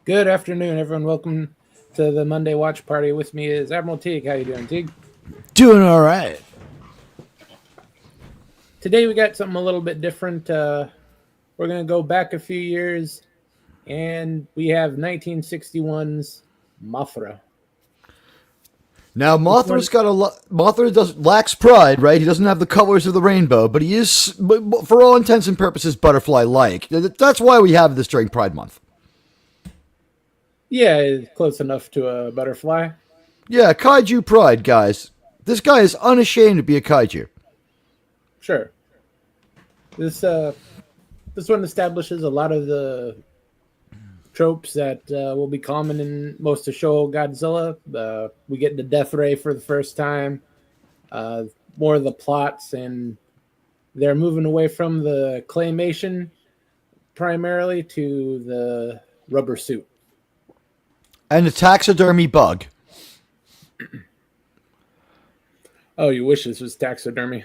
Good afternoon, everyone. Welcome to the Monday Watch Party. With me is Admiral Teague. How you doing, Teague? Doing all right. Today we got something a little bit different. We're going to go back a few years, and we have 1961's Mothra. Now This one, Mothra does lacks pride, right? He doesn't have the colors of the rainbow, but he is, for all intents and purposes, butterfly-like. That's why we have this during Pride Month. yeah, is close enough to a butterfly. Yeah, kaiju pride, guys. This guy is unashamed to be a kaiju. Sure. This one establishes a lot of the tropes that will be common in most of Showa Godzilla. We get the death ray for the first time. More of the plots, and they're moving away from the claymation primarily to the rubber suit. And the taxidermy bug. Oh, you wish this was taxidermy?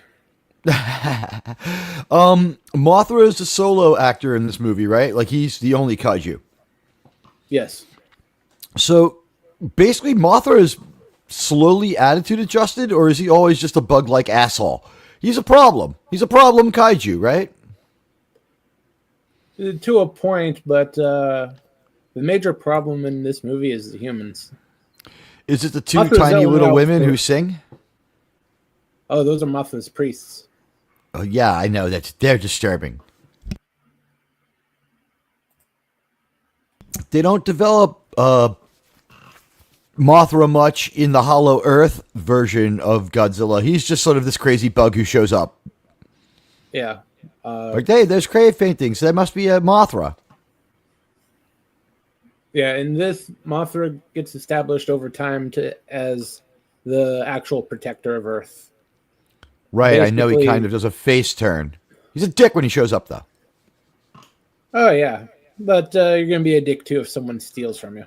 Mothra is the solo actor in this movie, right? Like, he's the only kaiju. Yes. So, basically, Mothra is slowly attitude adjusted, or is he always just a bug-like asshole? He's a problem. He's a problem kaiju, right? To a point, but the major problem in this movie is the humans. Is it the two Mothra's tiny only little out women for- who sing? Oh, those are Mothra's priests. Oh, yeah, I know. They're disturbing. They don't develop Mothra much in the Hollow Earth version of Godzilla. He's just sort of this crazy bug who shows up. Yeah. Like, hey, there's cave paintings. That must be a Mothra. Yeah, and this Mothra gets established over time as the actual protector of Earth. Right, I know he Basically- kind of does a face turn. He's a dick when he shows up, though. Oh yeah, but you're gonna be a dick too if someone steals from you.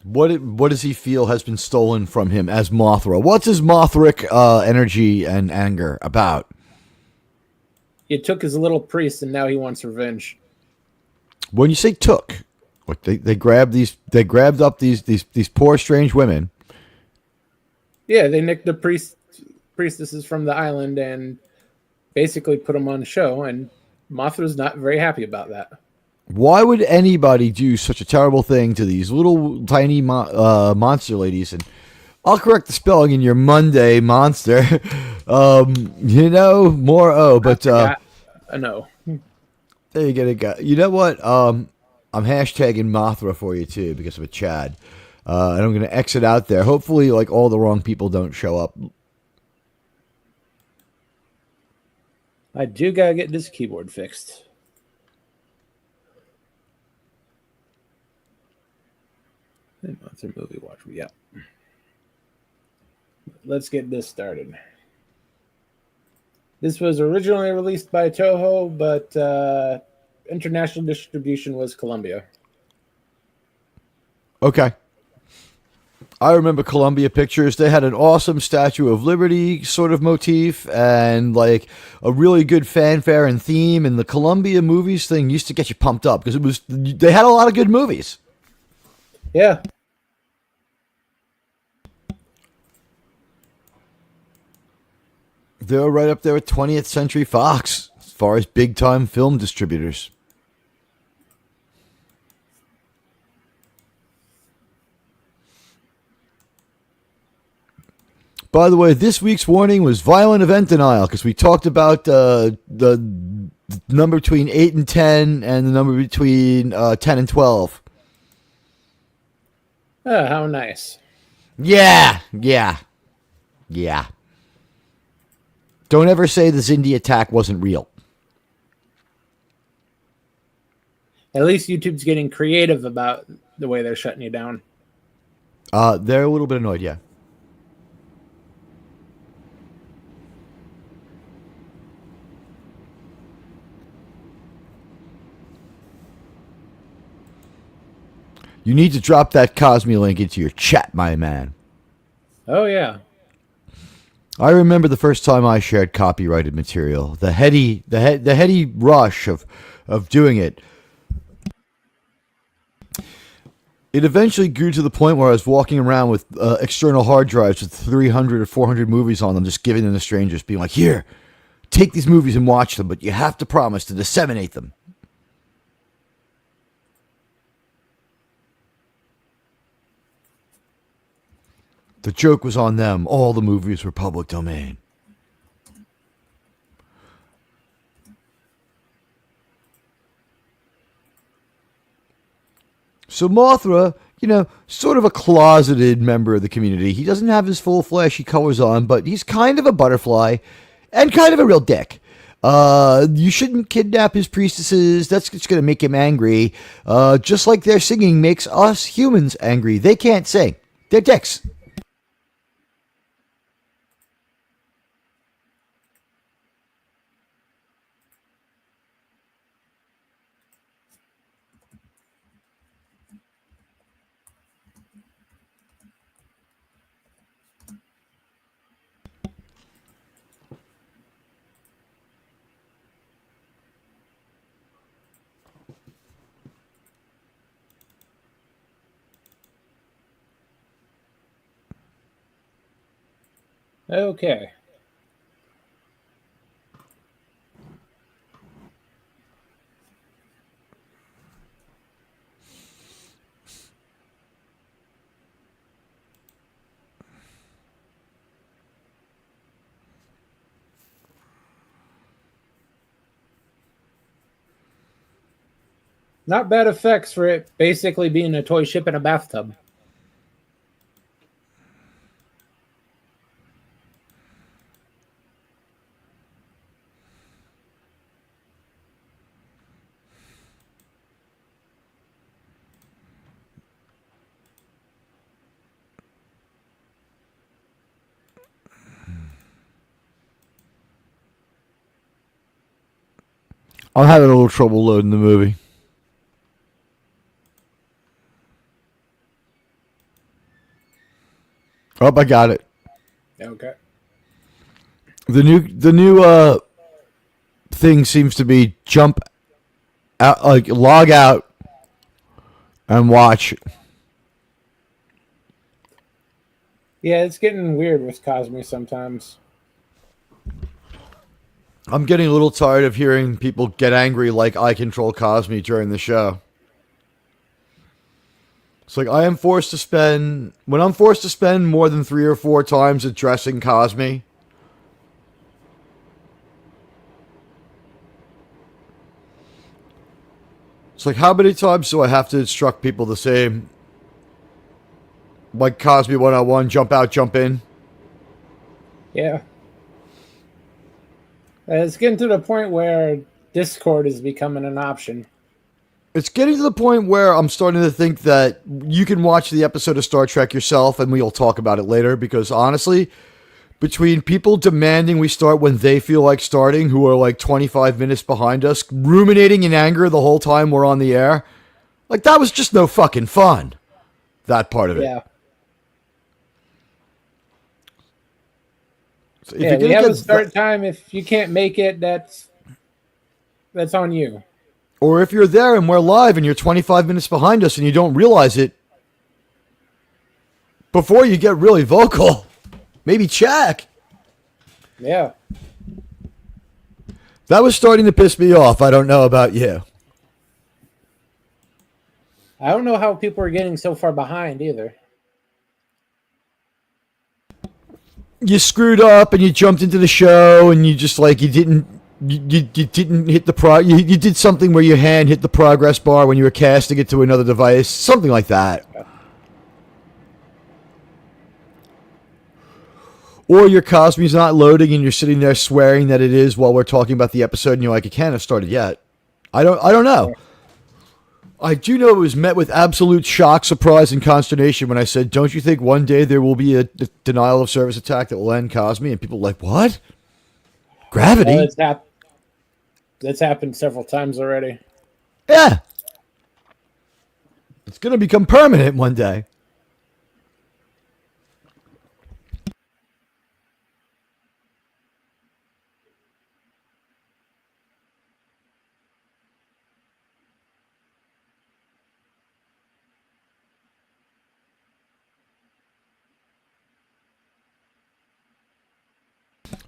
What does he feel has been stolen from him as Mothra? What's his Mothric energy and anger about? You took his little priest, and now he wants revenge. When you say took, like they grabbed up these poor strange women. Yeah, they nicked the priestesses from the island and basically put them on the show, and Mothra's not very happy about that. Why would anybody do such a terrible thing to these little tiny monster ladies? And I'll correct the spelling in your Monday monster. More O, but I know. there you get it, guy. You know what? I'm hashtagging Mothra for you too because of a Chad, and I'm going to exit out there. Hopefully, like all the wrong people don't show up. I do gotta get this keyboard fixed. Mothra movie watch. Yeah. Let's get this started. This was originally released by Toho, but international distribution was Columbia. Okay. I remember Columbia Pictures. They had an awesome Statue of Liberty sort of motif and like a really good fanfare and theme. And the Columbia movies thing used to get you pumped up because they had a lot of good movies. Yeah. They're right up there with 20th Century Fox as far as big time film distributors. By the way, this week's warning was violent event denial because we talked about the number between 8 and 10 and the number between 10 and 12. Oh, how nice. Yeah. Don't ever say the Zindi attack wasn't real. At least YouTube's getting creative about the way they're shutting you down. They're a little bit annoyed, yeah. You need to drop that Cosme link into your chat, my man. Oh, yeah. I remember the first time I shared copyrighted material. The heady rush of doing it. It eventually grew to the point where I was walking around with external hard drives with 300 or 400 movies on them, just giving them to strangers, being like, here, take these movies and watch them, but you have to promise to disseminate them. The joke was on them. All the movies were public domain. So Mothra, sort of a closeted member of the community. He doesn't have his full flashy colors on, but he's kind of a butterfly and kind of a real dick. You shouldn't kidnap his priestesses. That's just going to make him angry. Just like their singing makes us humans angry. They can't sing. They're dicks. Okay. Not bad effects for it basically being a toy ship in a bathtub. I'm having a little trouble loading the movie. Oh, I got it. Okay. The new thing seems to be jump out, like log out and watch. Yeah, it's getting weird with Cosme sometimes. I'm getting a little tired of hearing people get angry like I control Cosme during the show. It's like when I'm forced to spend more than 3 or 4 times addressing Cosme. It's like, how many times do I have to instruct people the same? Like Cosme 101, jump out, jump in. Yeah. It's getting to the point where Discord is becoming an option. It's getting to the point where I'm starting to think that you can watch the episode of Star Trek yourself and we'll talk about it later, because honestly, between people demanding we start when they feel like starting, who are like 25 minutes behind us, ruminating in anger the whole time we're on the air, like that was just no fucking fun. That part of it. Yeah. So if Yeah, you're we gonna have get a start time. If you can't make it, that's on you. or if you're there and we're live and you're 25 minutes behind us and you don't realize it, before you get really vocal, maybe check. Yeah. That was starting to piss me off. I don't know about you. I don't know how people are getting so far behind either. You screwed up and you jumped into the show and you just like you didn't hit the you did something where your hand hit the progress bar when you were casting it to another device, something like that. Or your Cosme's not loading and you're sitting there swearing that it is while we're talking about the episode and you're like, it can't have started yet. I don't know. I do know it was met with absolute shock, surprise, and consternation when I said, don't you think one day there will be a denial of service attack that will end Cosme? And people were like, what? Gravity? Well, that's happened several times already. Yeah. It's going to become permanent one day.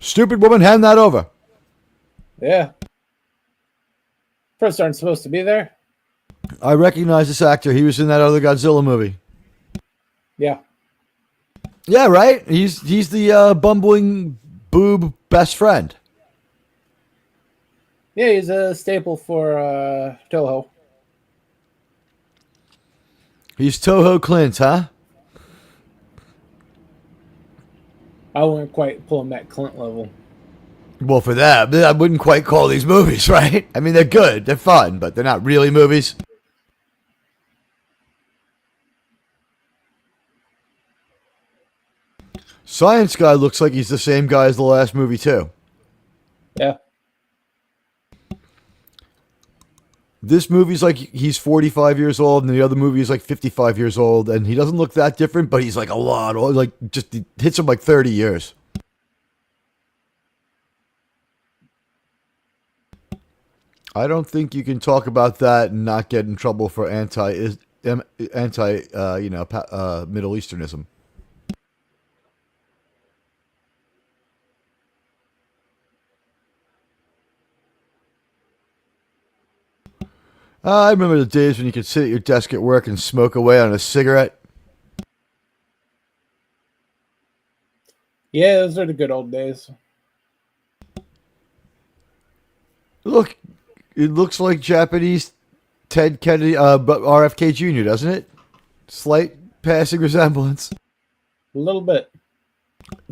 Stupid woman, hand that over. Yeah. Prince aren't supposed to be there. I recognize this actor. He was in that other Godzilla movie. Yeah. Yeah, right? He's the bumbling boob best friend. Yeah, he's a staple for Toho. He's Toho Clint, huh? I wouldn't quite pull him that Clint level. Well, for that, I wouldn't quite call these movies, right? I mean, they're good, they're fun, but they're not really movies. Science Guy looks like he's the same guy as the last movie, too. Yeah. This movie's like he's 45 years old, and the other movie is like 55 years old, and he doesn't look that different, but he's like a lot old, like just it hits him like 30 years. I don't think you can talk about that and not get in trouble for anti Middle Easternism. I remember the days when you could sit at your desk at work and smoke away on a cigarette. Yeah, those are the good old days. Look, it looks like Japanese Ted Kennedy, but RFK Jr., doesn't it? Slight passing resemblance. A little bit.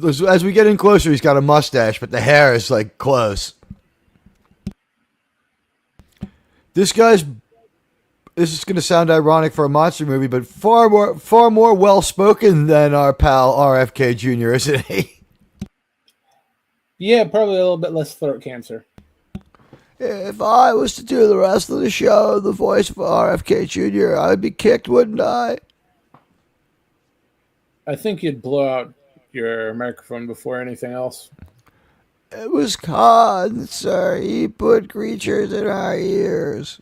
As we get in closer, he's got a mustache, but the hair is like close. This is going to sound ironic for a monster movie, but far more well spoken than our pal RFK Jr., isn't he? Yeah, probably a little bit less throat cancer. If I was to do the rest of the show, the voice of RFK Jr., I'd be kicked, wouldn't I? I think you'd blow out your microphone before anything else. It was Khan, sir. He put creatures in our ears.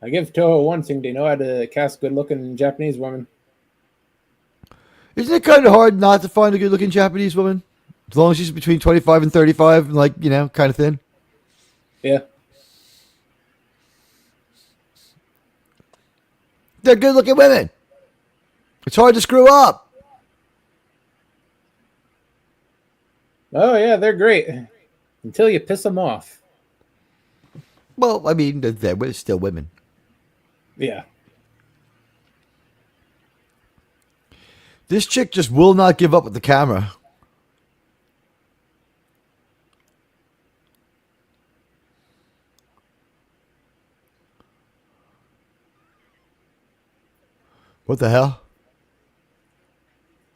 I give Toho one thing: they know how to cast good-looking Japanese women. Isn't it kind of hard not to find a good-looking Japanese woman? As long as she's between 25 and 35, like, kind of thin. Yeah. They're good-looking women. It's hard to screw up. Oh, yeah, they're great. Until you piss them off. Well, I mean, they're still women. Yeah. This chick just will not give up with the camera. What the hell?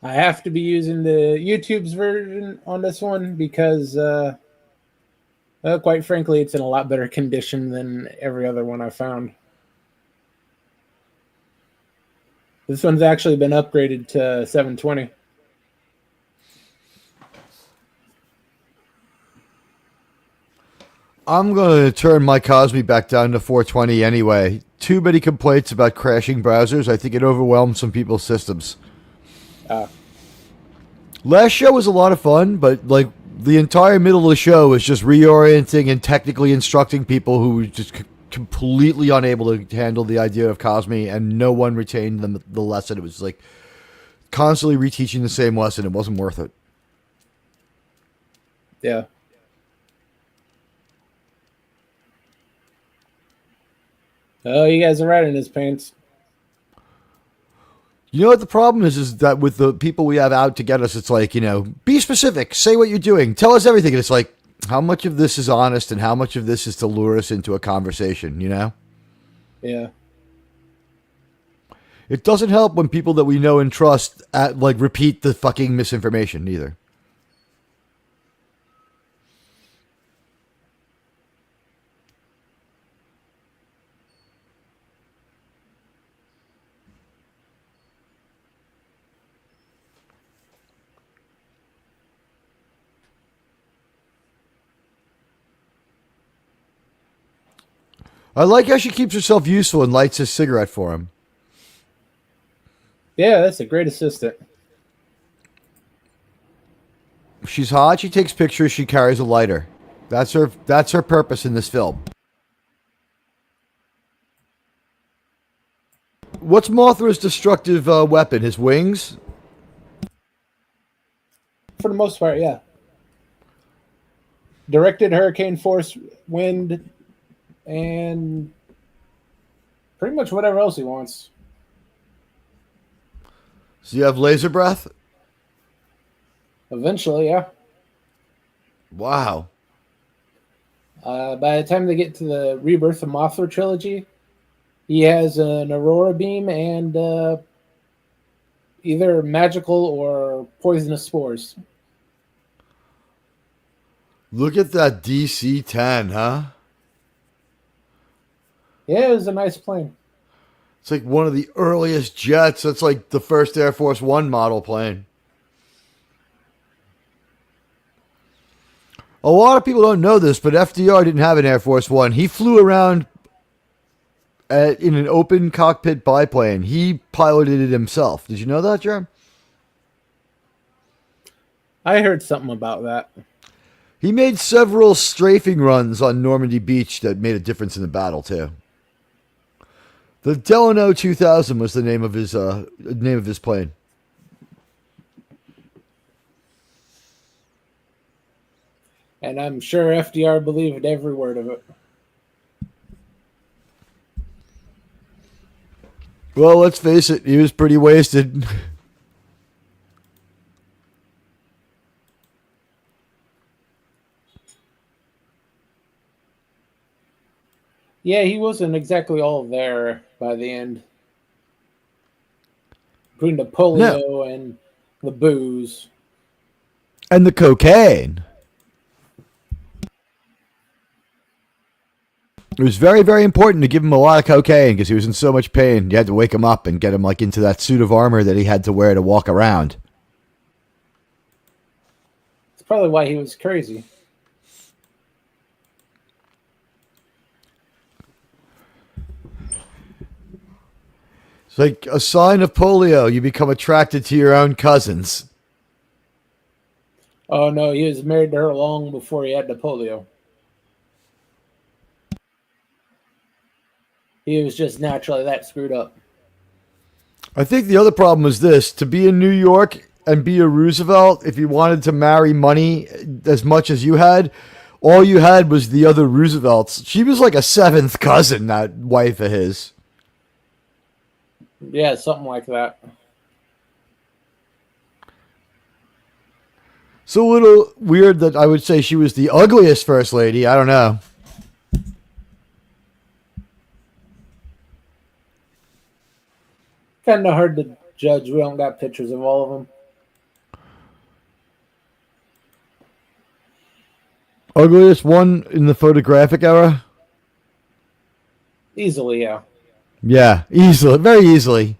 I have to be using the YouTube's version on this one because, quite frankly, it's in a lot better condition than every other one I found. This one's actually been upgraded to 720. I'm going to turn my Cosby back down to 420 anyway. Too many complaints about crashing browsers. I think it overwhelms some people's systems. Last show was a lot of fun, but like the entire middle of the show was just reorienting and technically instructing people who were just completely unable to handle the idea of Cosby, and no one retained the lesson. It was like constantly reteaching the same lesson. It wasn't worth it. Yeah. Oh, you guys are right in his pants. You know what the problem is that with the people we have out to get us, it's like, be specific, say what you're doing, tell us everything. And it's like, how much of this is honest and how much of this is to lure us into a conversation, Yeah. It doesn't help when people that we know and trust repeat the fucking misinformation either. I like how she keeps herself useful and lights his cigarette for him. Yeah, that's a great assistant. She's hot. She takes pictures. She carries a lighter. That's her. That's her purpose in this film. What's Mothra's destructive weapon? His wings? For the most part, yeah. Directed hurricane force wind and pretty much whatever else he wants. So you have laser breath? Eventually, yeah. Wow. By the time they get to the Rebirth of Mothra trilogy, he has an aurora beam and either magical or poisonous spores. Look at that DC-10, huh? Yeah, it was a nice plane. It's like one of the earliest jets. That's like the first Air Force One model plane. A lot of people don't know this, but FDR didn't have an Air Force One. He flew around in an open cockpit biplane. He piloted it himself. Did you know that, Jerm? I heard something about that. He made several strafing runs on Normandy Beach that made a difference in the battle too. The Delano 2000 was the name of his plane. And I'm sure FDR believed every word of it. Well, let's face it, he was pretty wasted. Yeah, he wasn't exactly all there by the end. Between the polio and the booze. And the cocaine. It was very, very important to give him a lot of cocaine because he was in so much pain. You had to wake him up and get him like into that suit of armor that he had to wear to walk around. That's probably why he was crazy. It's like a sign of polio. You become attracted to your own cousins. Oh no, he was married to her long before he had the polio. He was just naturally that screwed up. I think the other problem is this. To be in New York and be a Roosevelt, if you wanted to marry money as much as you had, all you had was the other Roosevelts. She was like a seventh cousin, that wife of his. Yeah, something like that. It's a little weird that I would say she was the ugliest first lady. I don't know. Kind of hard to judge. We don't got pictures of all of them. Ugliest one in the photographic era? Easily, yeah. Yeah, easily. Very easily.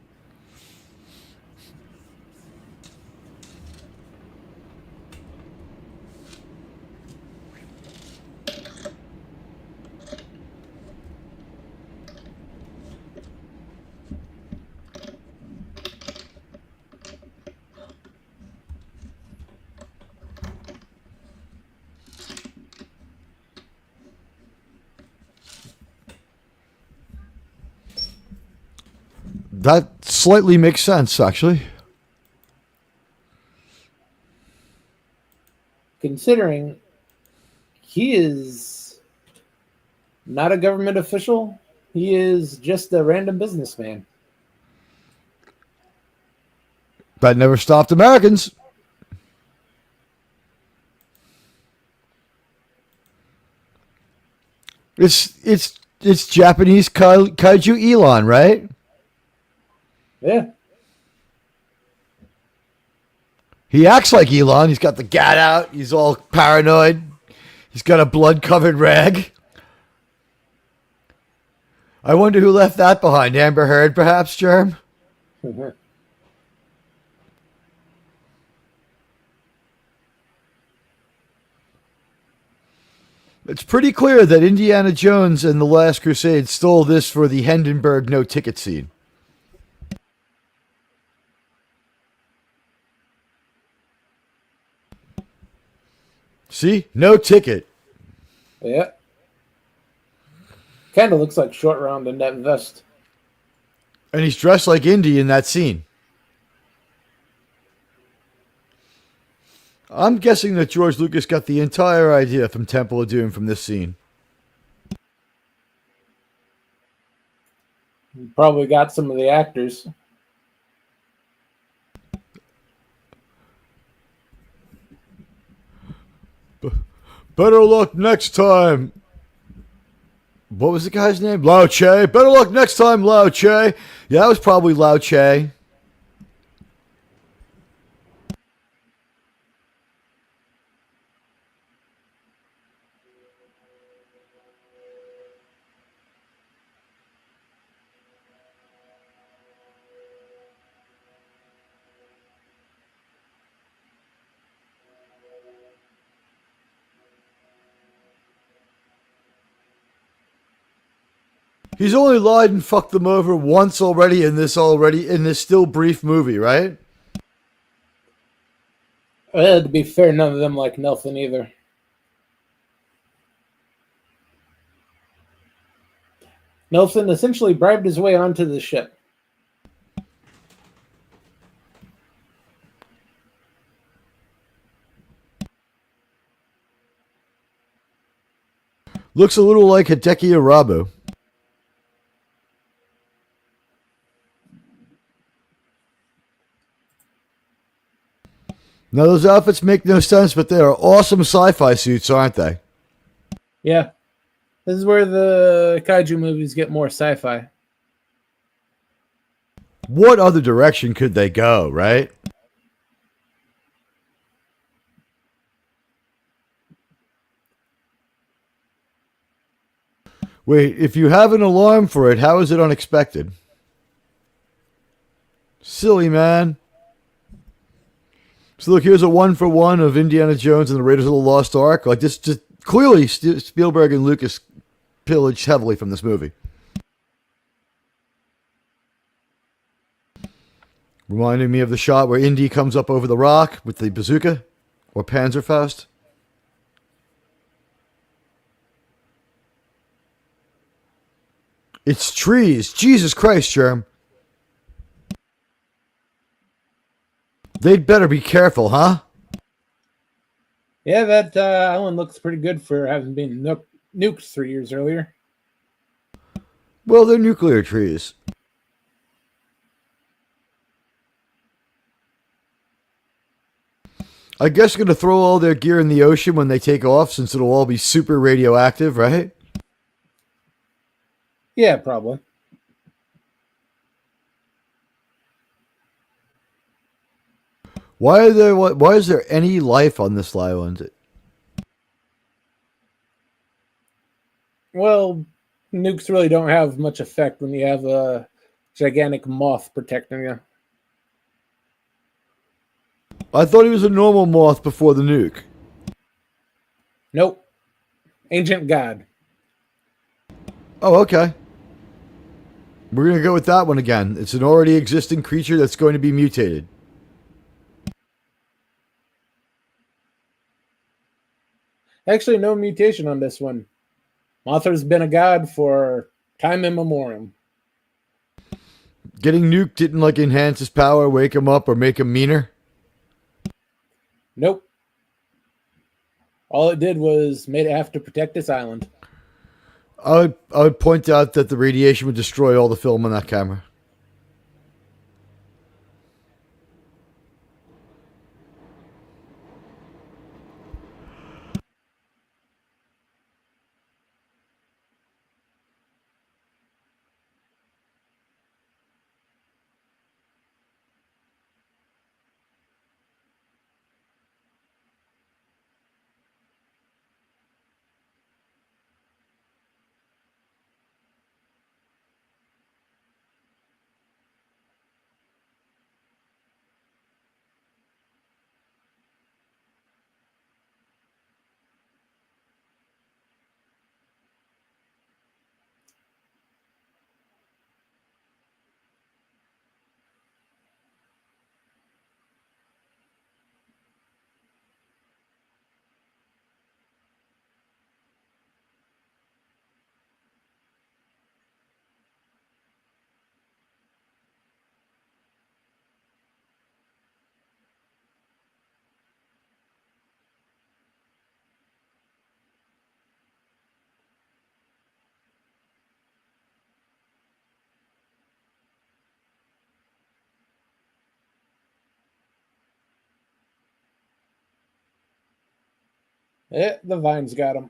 That slightly makes sense, actually. Considering he is not a government official, he is just a random businessman. That never stopped Americans. It's Japanese kaiju Elon, right? Yeah. He acts like Elon. He's got the gat out. He's all paranoid. He's got a blood-covered rag. I wonder who left that behind. Amber Heard, perhaps, Germ? It's pretty clear that Indiana Jones and The Last Crusade stole this for the Hindenburg no-ticket scene. See? No ticket. Yeah. Kind of looks like Short Round in that vest. And he's dressed like Indy in that scene. I'm guessing that George Lucas got the entire idea from Temple of Doom from this scene. Probably got some of the actors. Better luck next time. What was the guy's name? Lao Che. Better luck next time, Lao Che. Yeah, that was probably Lao Che. He's only lied and fucked them over once already in this still brief movie, right? Well, to be fair, none of them like Nelson either. Nelson essentially bribed his way onto the ship. Looks a little like Hideki Arabu. Now, those outfits make no sense, but they are awesome sci-fi suits, aren't they? Yeah. This is where the kaiju movies get more sci-fi. What other direction could they go, right? Wait, if you have an alarm for it, how is it unexpected? Silly, man. So look, here's a 1-for-1 of Indiana Jones and the Raiders of the Lost Ark. Like this, just clearly Spielberg and Lucas pillaged heavily from this movie. Reminding me of the shot where Indy comes up over the rock with the bazooka or Panzerfaust. It's trees. Jesus Christ, Germ. They'd better be careful, huh? Yeah, that island looks pretty good for having been nuked 3 years earlier. Well, they're nuclear trees. I guess they're going to throw all their gear in the ocean when they take off since it'll all be super radioactive, right? Yeah, probably. Why is there any life on this island? Well, nukes really don't have much effect when you have a gigantic moth protecting you. I thought he was a normal moth before the nuke. Nope. Ancient god. Oh, okay. We're going to go with that one again. It's an already existing creature that's going to be mutated. Actually, no mutation on this one. Mothra's been a god for time immemorial. Getting nuked didn't like enhance his power, wake him up, or make him meaner? Nope. All it did was made it have to protect this island. I would point out that the radiation would destroy all the film on that camera. The vines got him.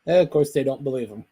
Of course, they don't believe him.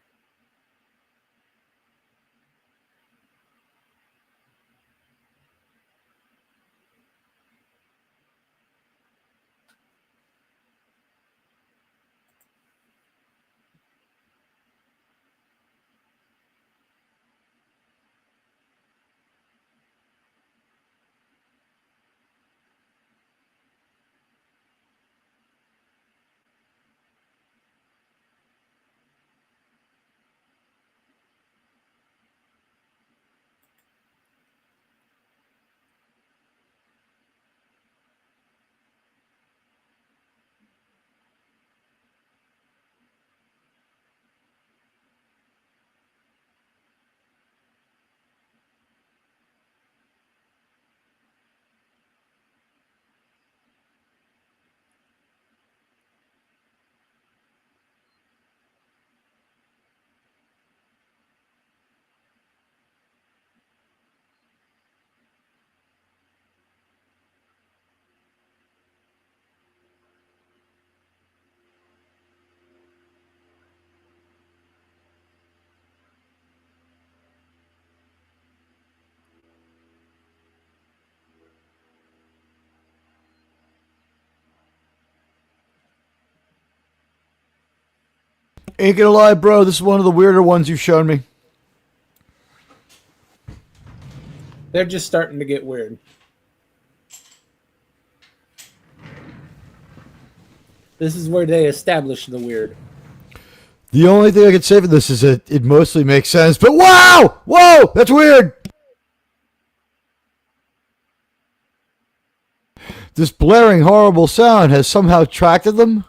Ain't gonna lie, bro. This is one of the weirder ones you've shown me. They're just starting to get weird. This is where they establish the weird. The only thing I can say for this is that it mostly makes sense. But wow! Whoa! That's weird! This blaring, horrible sound has somehow attracted them?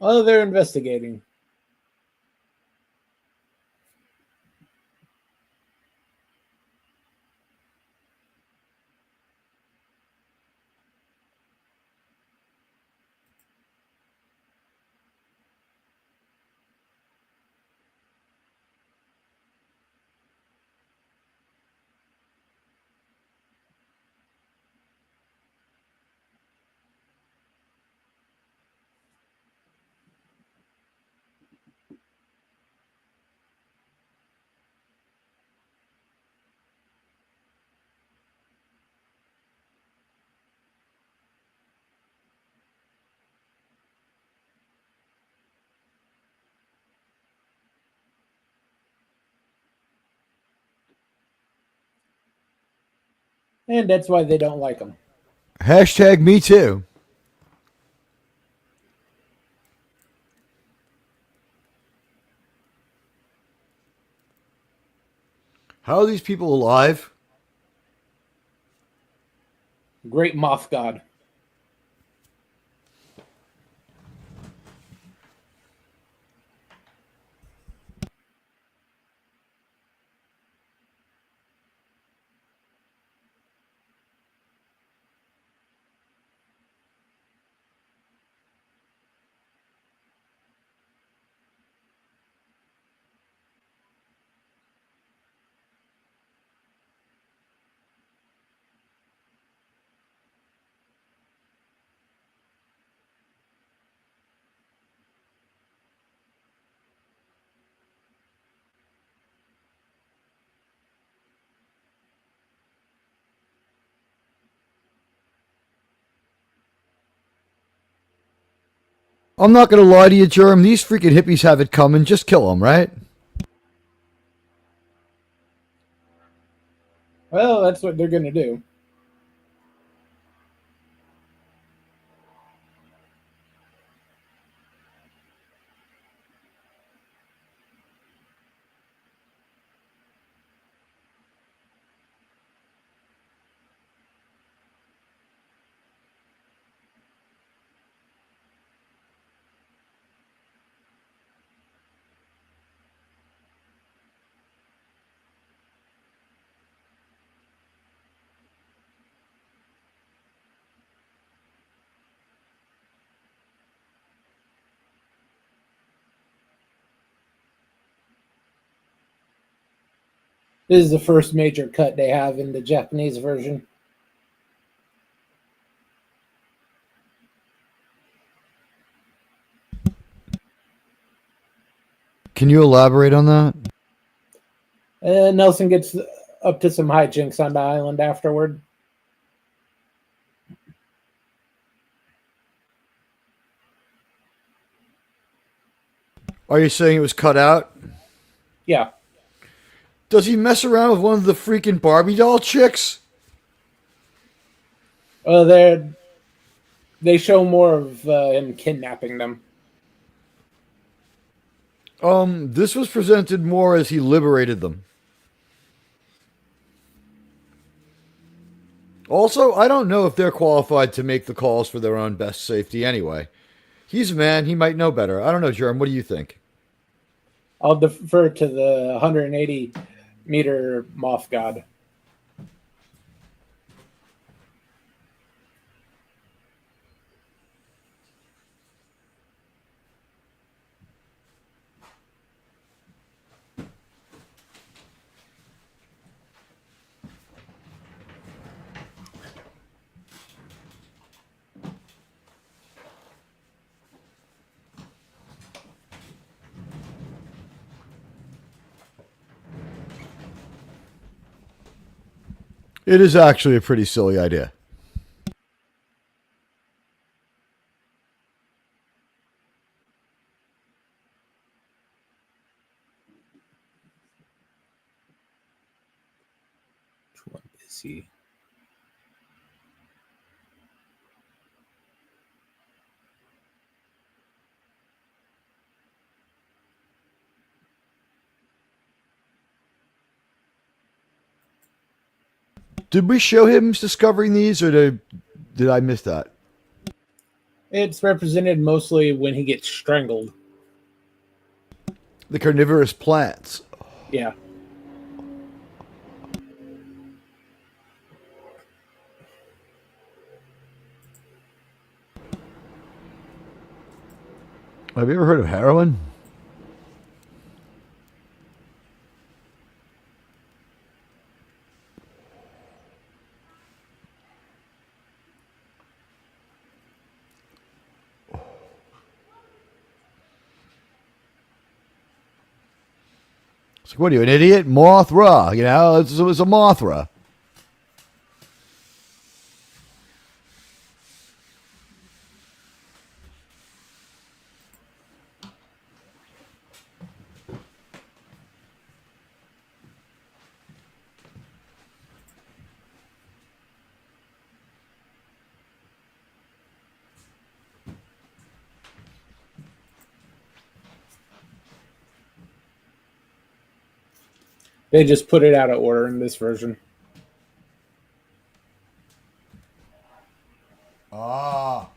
Oh, they're investigating. And that's why they don't like them. Hashtag me too. How are these people alive? Great moth god. I'm not gonna lie to you, Germ. These freaking hippies have it coming. Just kill them, right? Well, that's what they're going to do. This is the first major cut they have in the Japanese version. Can you elaborate on that? Nelson gets up to some hijinks on the island afterward. Are you saying it was cut out? Yeah. Does he mess around with one of the freaking Barbie doll chicks? They show more of him kidnapping them. This was presented more as he liberated them. Also, I don't know if they're qualified to make the calls for their own best safety anyway. He's a man, he might know better. I don't know, Jerem, what do you think? I'll defer to the 180-meter moth god. It is actually a pretty silly idea. Which one is he? Did we show him discovering these, or did I miss that? It's represented mostly when he gets strangled. The carnivorous plants. Yeah. Have you ever heard of heroin? So what are you, an idiot? Mothra, you know, it was a Mothra. They just put it out of order in this version. Ah.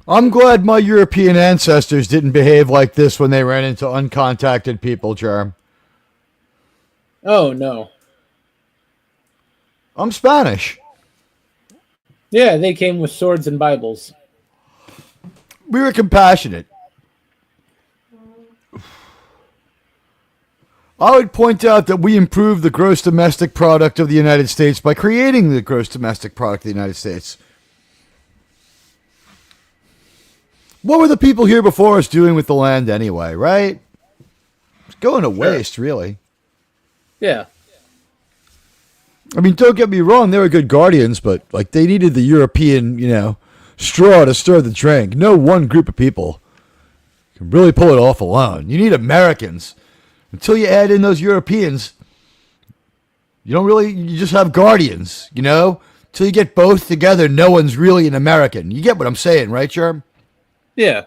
I'm glad my European ancestors didn't behave like this when they ran into uncontacted people, Germ. Oh, no. I'm Spanish. Yeah, they came with swords and Bibles. We were compassionate. I would point out that we improved the gross domestic product of the United States by creating the gross domestic product of the United States. What were the people here before us doing with the land anyway, right? It's going to waste, really. Yeah. I mean, don't get me wrong, they were good guardians, but like they needed the European, straw to stir the drink. No one group of people can really pull it off alone. You need Americans. Until you add in those Europeans, you just have guardians, Until you get both together, no one's really an American. You get what I'm saying, right, Germ? Yeah.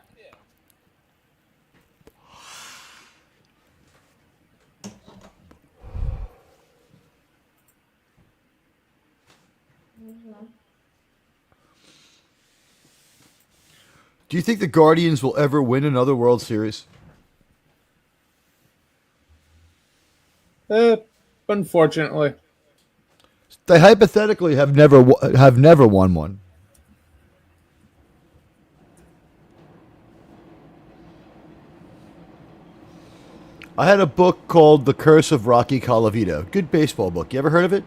Do you think the Guardians will ever win another World Series? Uh, Unfortunately. They hypothetically have never won one. I had a book called The Curse of Rocky Colavito. Good baseball book. You ever heard of it?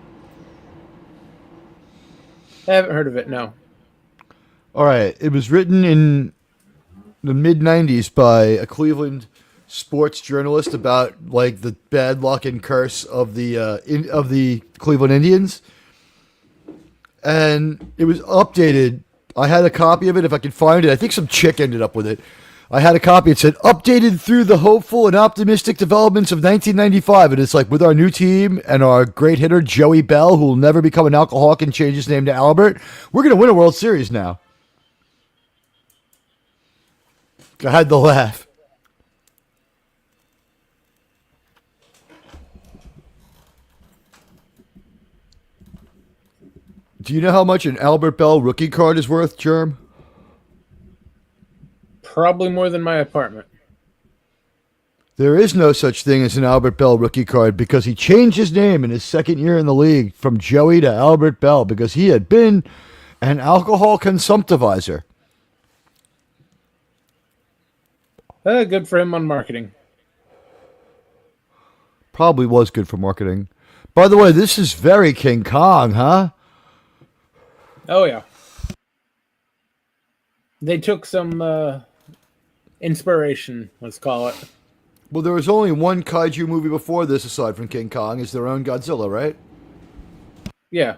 I haven't heard of it, no. All right. It was written in the mid '90s by a Cleveland sports journalist about like the bad luck and curse of the Cleveland Indians, and it was updated. I had a copy of it if I could find it. I think some chick ended up with it. I had a copy. It said updated through the hopeful and optimistic developments of 1995, and it's like with our new team and our great hitter Joey Bell, who will never become an alcoholic and change his name to Albert. We're gonna win a World Series now. I had to laugh. Do you know how much an Albert Bell rookie card is worth, Germ? Probably more than my apartment. There is no such thing as an Albert Bell rookie card because he changed his name in his second year in the league from Joey to Albert Bell because he had been an alcohol consumptivizer. Good for him on marketing. Probably was good for marketing. By the way, this is very King Kong, huh? Oh, yeah. They took some inspiration, let's call it. Well, there was only one kaiju movie before this aside from King Kong. Is their own Godzilla, right? Yeah.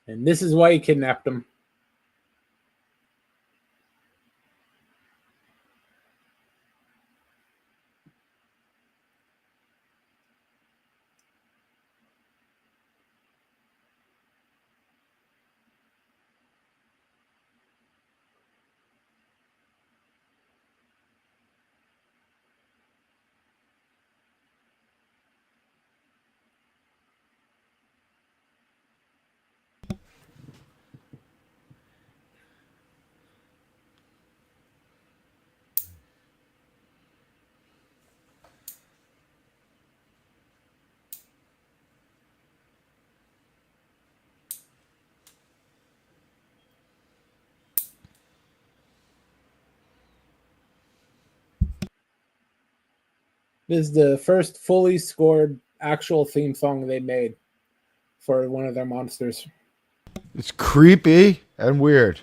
And this is why he kidnapped him. This is the first fully scored actual theme song they made for one of their monsters. It's creepy and weird.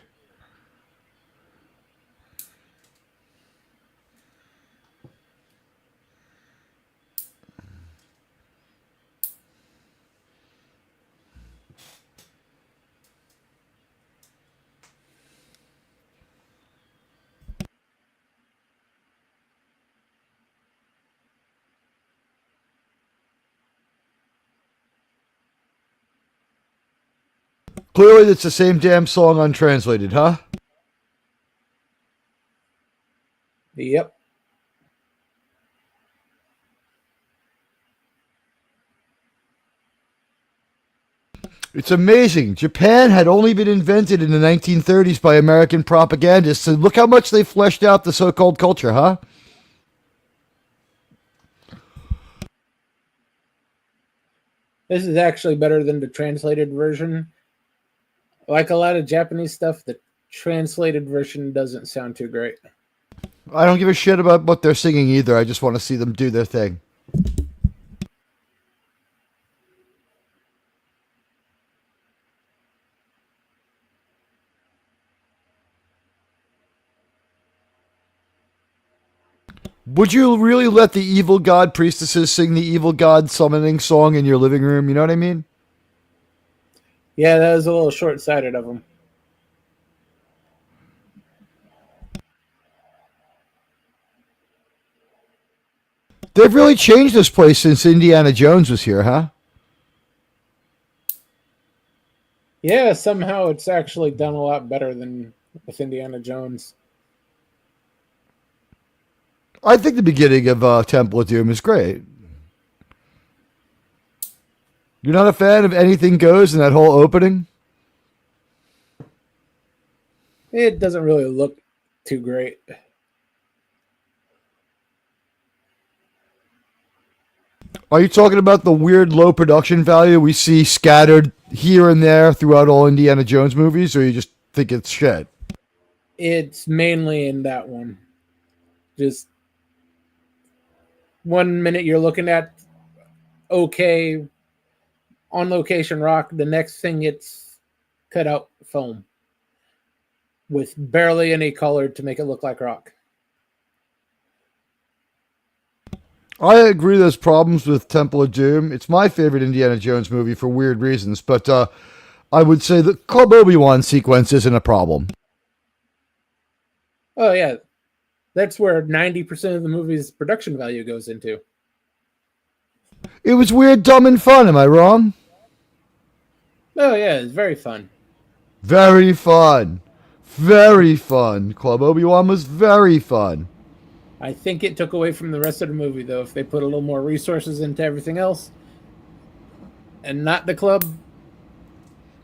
Clearly, it's the same damn song untranslated, huh? Yep. It's amazing. Japan had only been invented in the 1930s by American propagandists, and look how much they fleshed out the so-called culture, huh? This is actually better than the translated version. Like a lot of Japanese stuff, the translated version doesn't sound too great. I don't give a shit about what they're singing either. I just want to see them do their thing. Would you really let the evil god priestesses sing the evil god summoning song in your living room? You know what I mean? Yeah, that was a little short-sighted of them. They've really changed this place since Indiana Jones was here, huh? Yeah, somehow it's actually done a lot better than with Indiana Jones. I think the beginning of Temple of Doom is great. You're not a fan of Anything Goes in that whole opening? It doesn't really look too great. Are you talking about the weird low production value we see scattered here and there throughout all Indiana Jones movies, or you just think it's shit? It's mainly in that one. Just one minute you're looking at okay on location rock, the next thing it's cut out foam with barely any color to make it look like rock. I agree there's problems with Temple of Doom. It's my favorite Indiana Jones movie for weird reasons, but I would say the Club Obi-Wan sequence isn't a problem. Oh yeah, that's where 90% of the movie's production value goes into. It was weird, dumb, and fun, am I wrong? Oh yeah, it's very fun. Very fun. Very fun. Club Obi-Wan was very fun. I think it took away from the rest of the movie though. If they put a little more resources into everything else and not the club,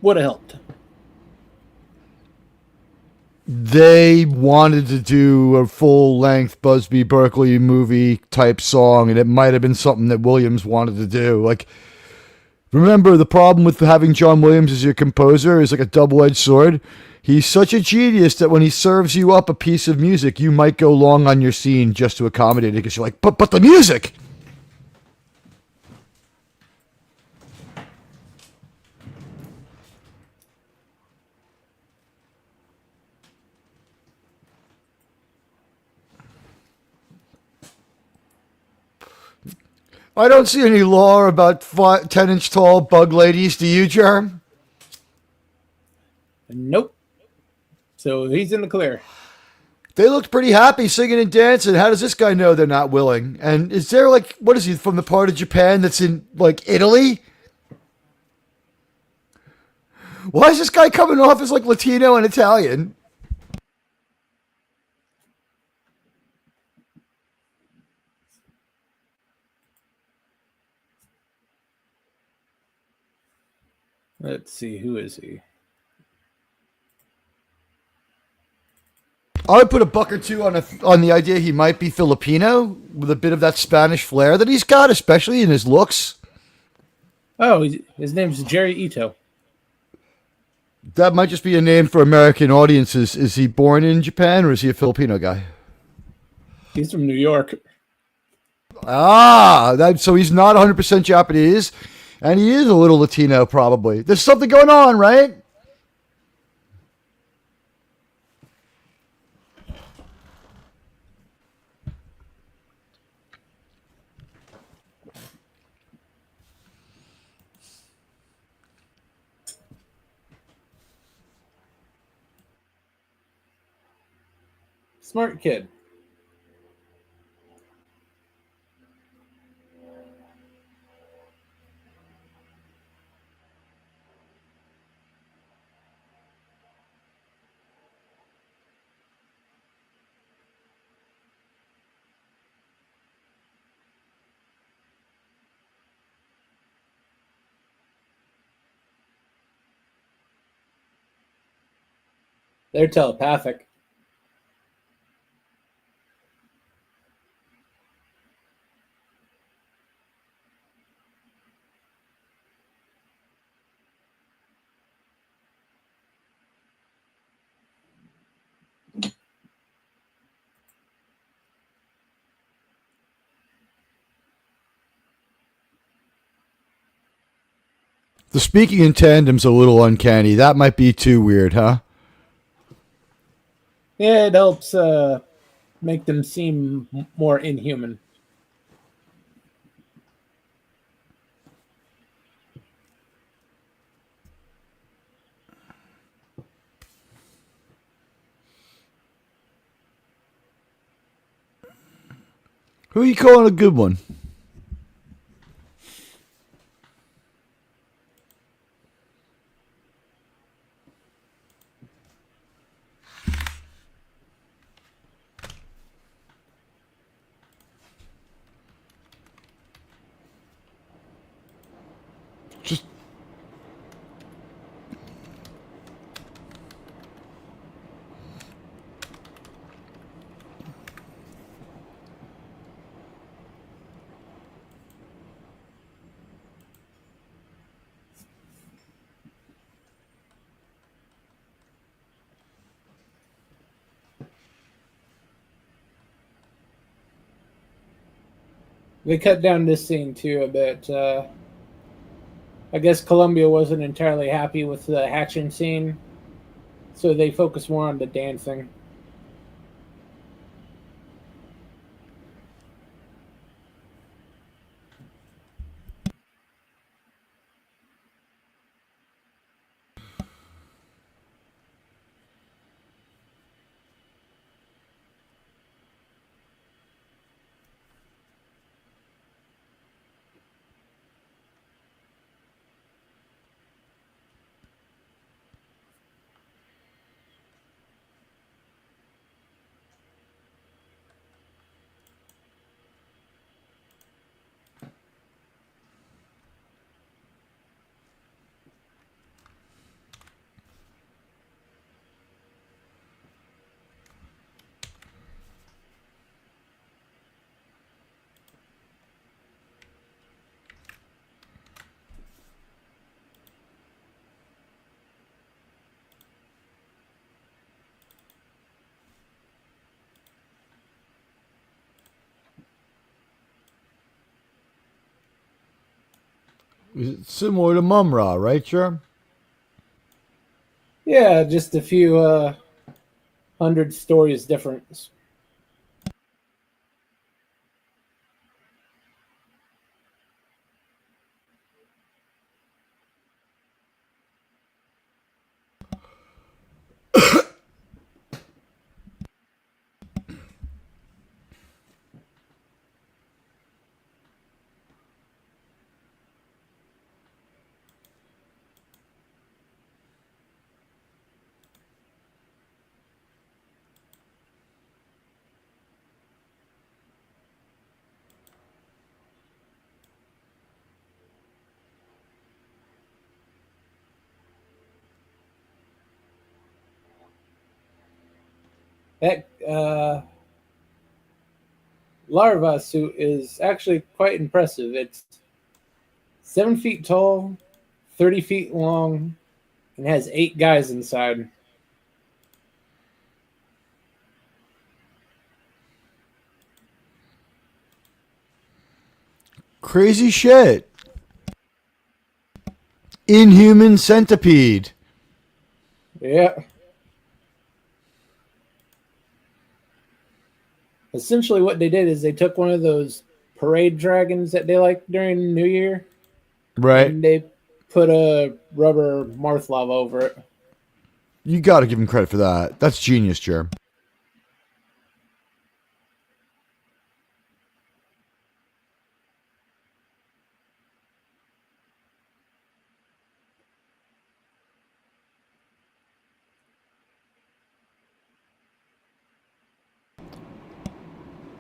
would have helped. They wanted to do a full-length Busby Berkeley movie type song, and it might have been something that Williams wanted to do. Like, remember, the problem with having John Williams as your composer is like a double-edged sword. He's such a genius that when he serves you up a piece of music, you might go long on your scene just to accommodate it because you're like, but the music! I don't see any lore about 10-inch tall bug ladies. Do you, Germ? Nope. So he's in the clear. They looked pretty happy singing and dancing. How does this guy know they're not willing? And is there like, what is he from the part of Japan that's in like Italy? Why is this guy coming off as like Latino and Italian? Let's see, who is he? I would put a buck or two on the idea he might be Filipino with a bit of that Spanish flair that he's got, especially in his looks. Oh, his name's Jerry Ito. That might just be a name for American audiences. Is he born in Japan or is he a Filipino guy? He's from New York. So he's not 100% Japanese, and he is a little Latino probably. There's something going on, right? Smart kid. They're telepathic. The speaking in tandem's a little uncanny. That might be too weird, huh? Yeah, it helps make them seem more inhuman. Who are you calling a good one? Just They cut down this scene too a bit. I guess Columbia wasn't entirely happy with the hatching scene, so they focused more on the dancing. similar to Mumra, right, Germ? Yeah, just a few hundred stories difference. That larva suit is actually quite impressive. It's 7 feet tall, 30 feet long, and has 8 guys inside. Crazy shit. Inhuman centipede. Yeah. Essentially, what they did is they took one of those parade dragons that they like during New Year, Right. and they put a rubber Marthlov over it. You got to give him credit for that. That's genius, Germ.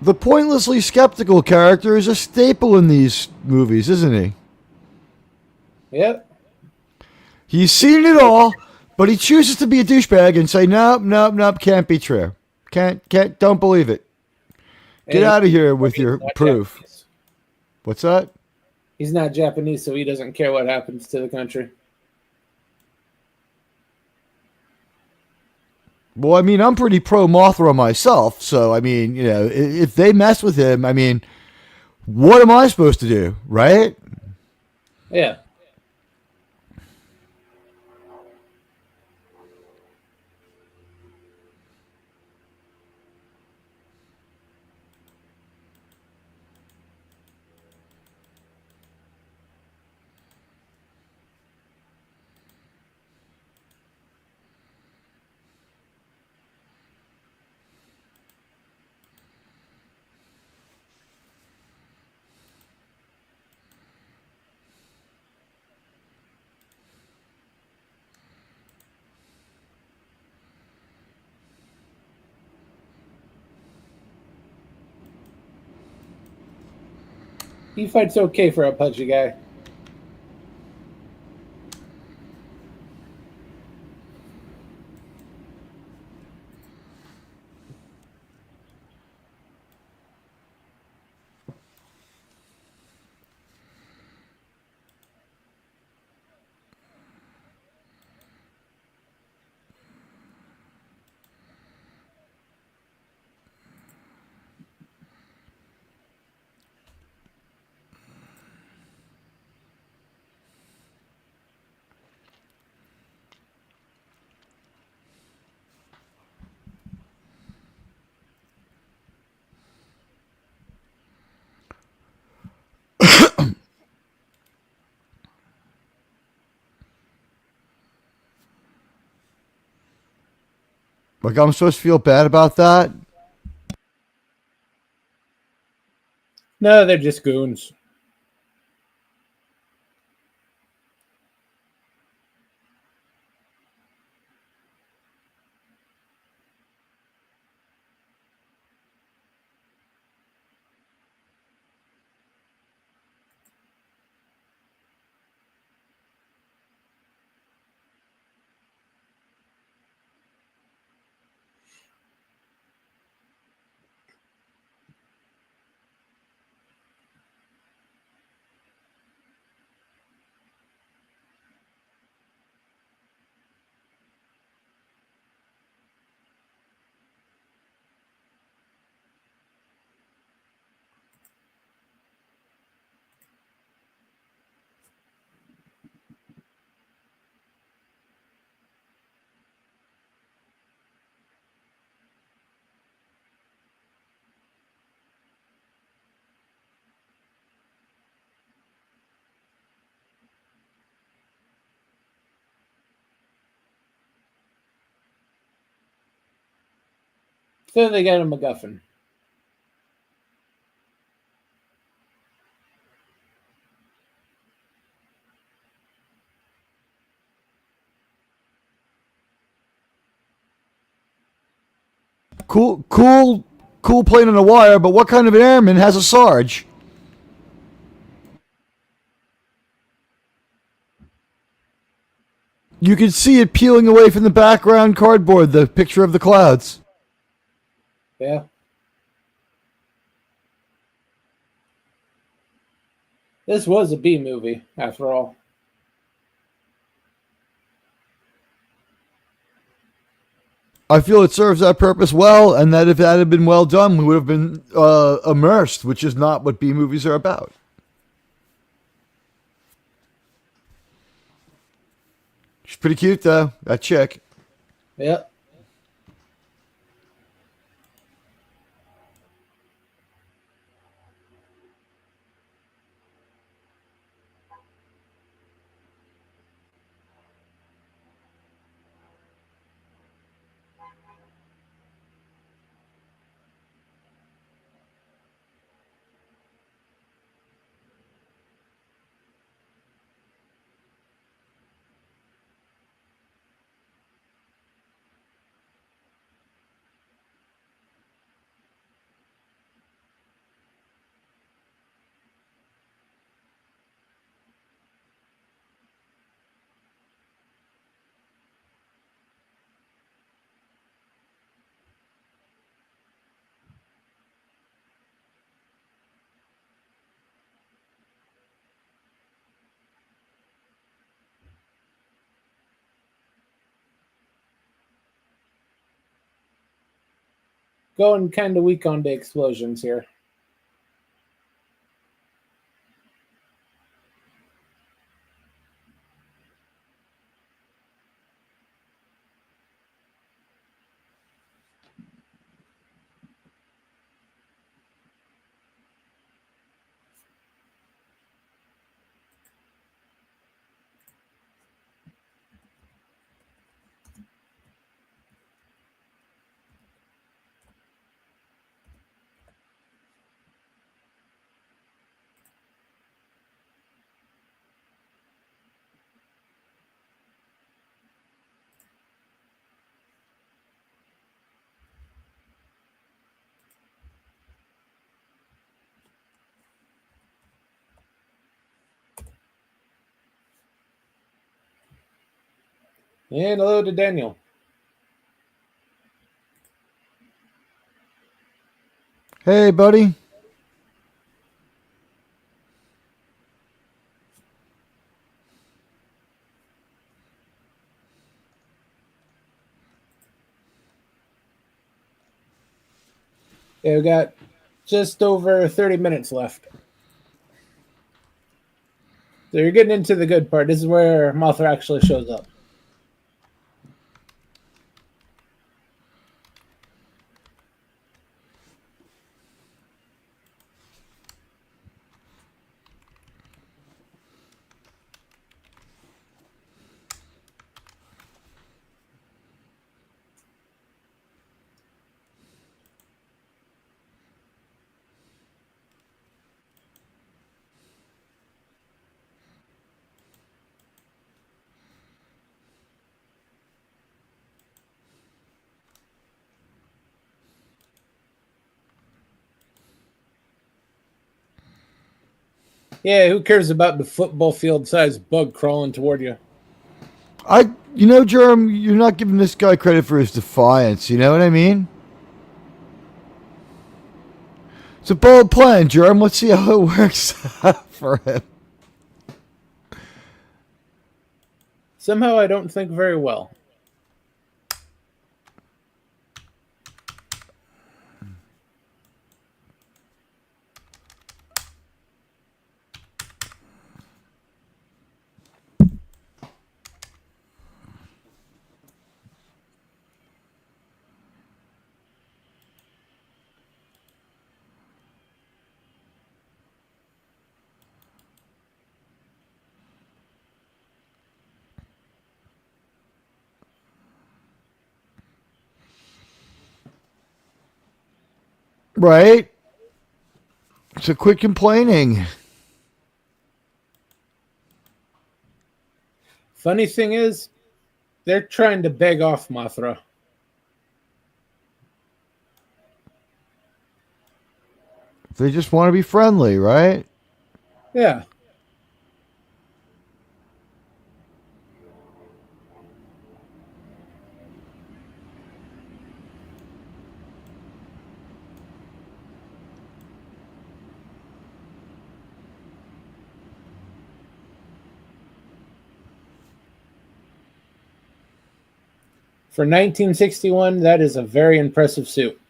The pointlessly skeptical character is a staple in these movies, isn't he? Yep. He's seen it all, but he chooses to be a douchebag and say, nope, nope, nope, can't be true. Don't believe it. Get And out of here with he's your not proof. Japanese. What's that? He's not Japanese, so he doesn't care what happens to the country. Well, I mean, I'm pretty pro Mothra myself, so I mean, if they mess with him, I mean, what am I supposed to do, right? Yeah. He fights okay for a pudgy guy. Like I'm supposed to feel bad about that? No, they're just goons. So they got a MacGuffin. Cool plane on a wire, but what kind of an airman has a Sarge? You can see it peeling away from the background cardboard, the picture of the clouds. Yeah. This was a B movie, after all. I feel it serves that purpose well, and that if that had been well done, we would have been immersed, which is not what B movies are about. She's pretty cute, though, that chick. Yeah. Going kind of weak on the explosions here. And hello to Daniel. Hey, buddy. Yeah, we got just over 30 minutes left. So you're getting into the good part. This is where Mothra actually shows up. Yeah, who cares about the football field sized bug crawling toward you? Germ, you're not giving this guy credit for his defiance. You know what I mean? It's a bold plan, Germ. Let's see how it works for him. Somehow I don't think very well. Right? So quit complaining. Funny thing is, they're trying to beg off Mothra. They just want to be friendly, right? Yeah. For 1961, that is a very impressive suit.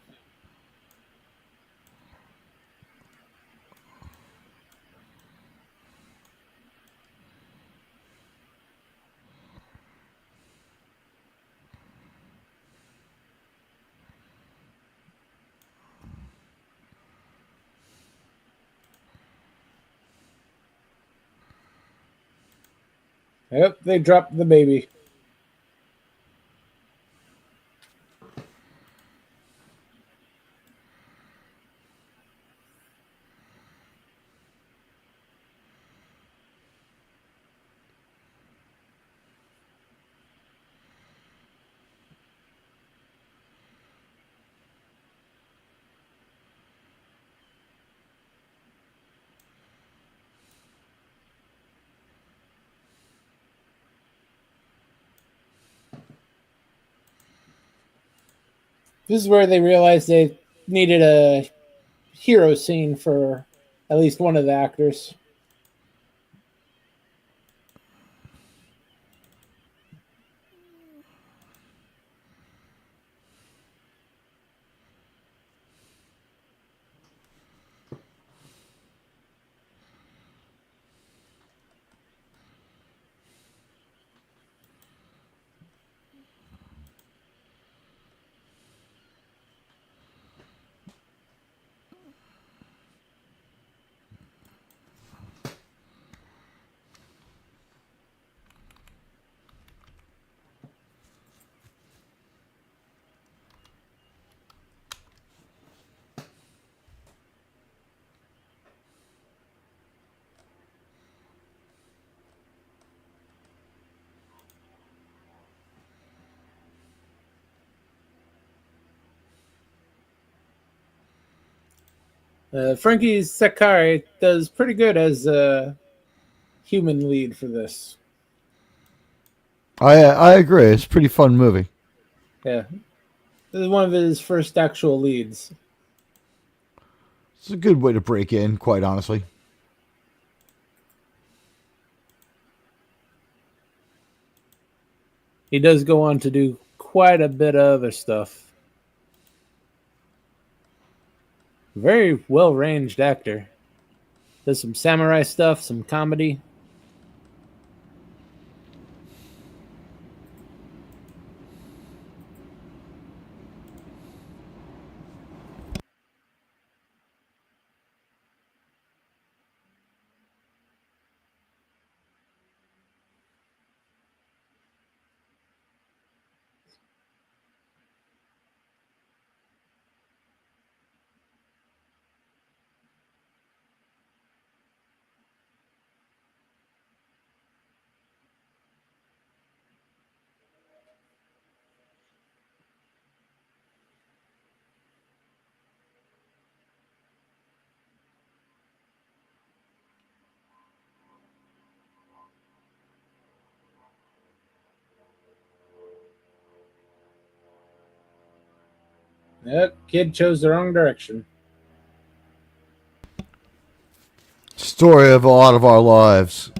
Yep, they dropped the baby. This is where they realized they needed a hero scene for at least one of the actors. Frankie Sakai does pretty good as a human lead for this. I agree. It's a pretty fun movie. Yeah, this is one of his first actual leads. It's a good way to break in, quite honestly. He does go on to do quite a bit of other stuff. Very well ranged actor. Does some samurai stuff, some comedy. That kid chose the wrong direction. Story of a lot of our lives.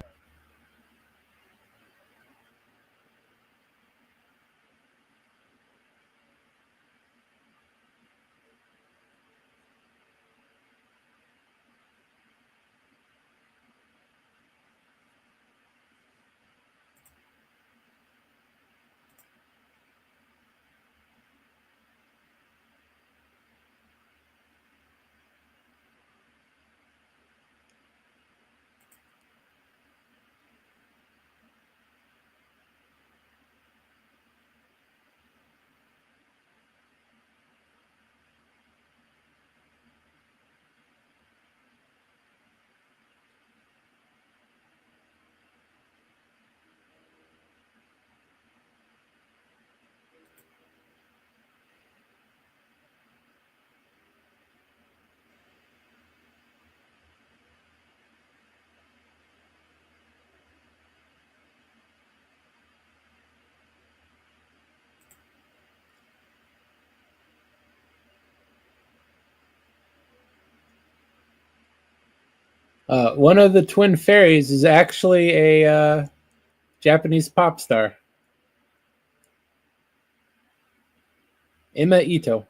One of the twin fairies is actually a Japanese pop star, Emma Ito.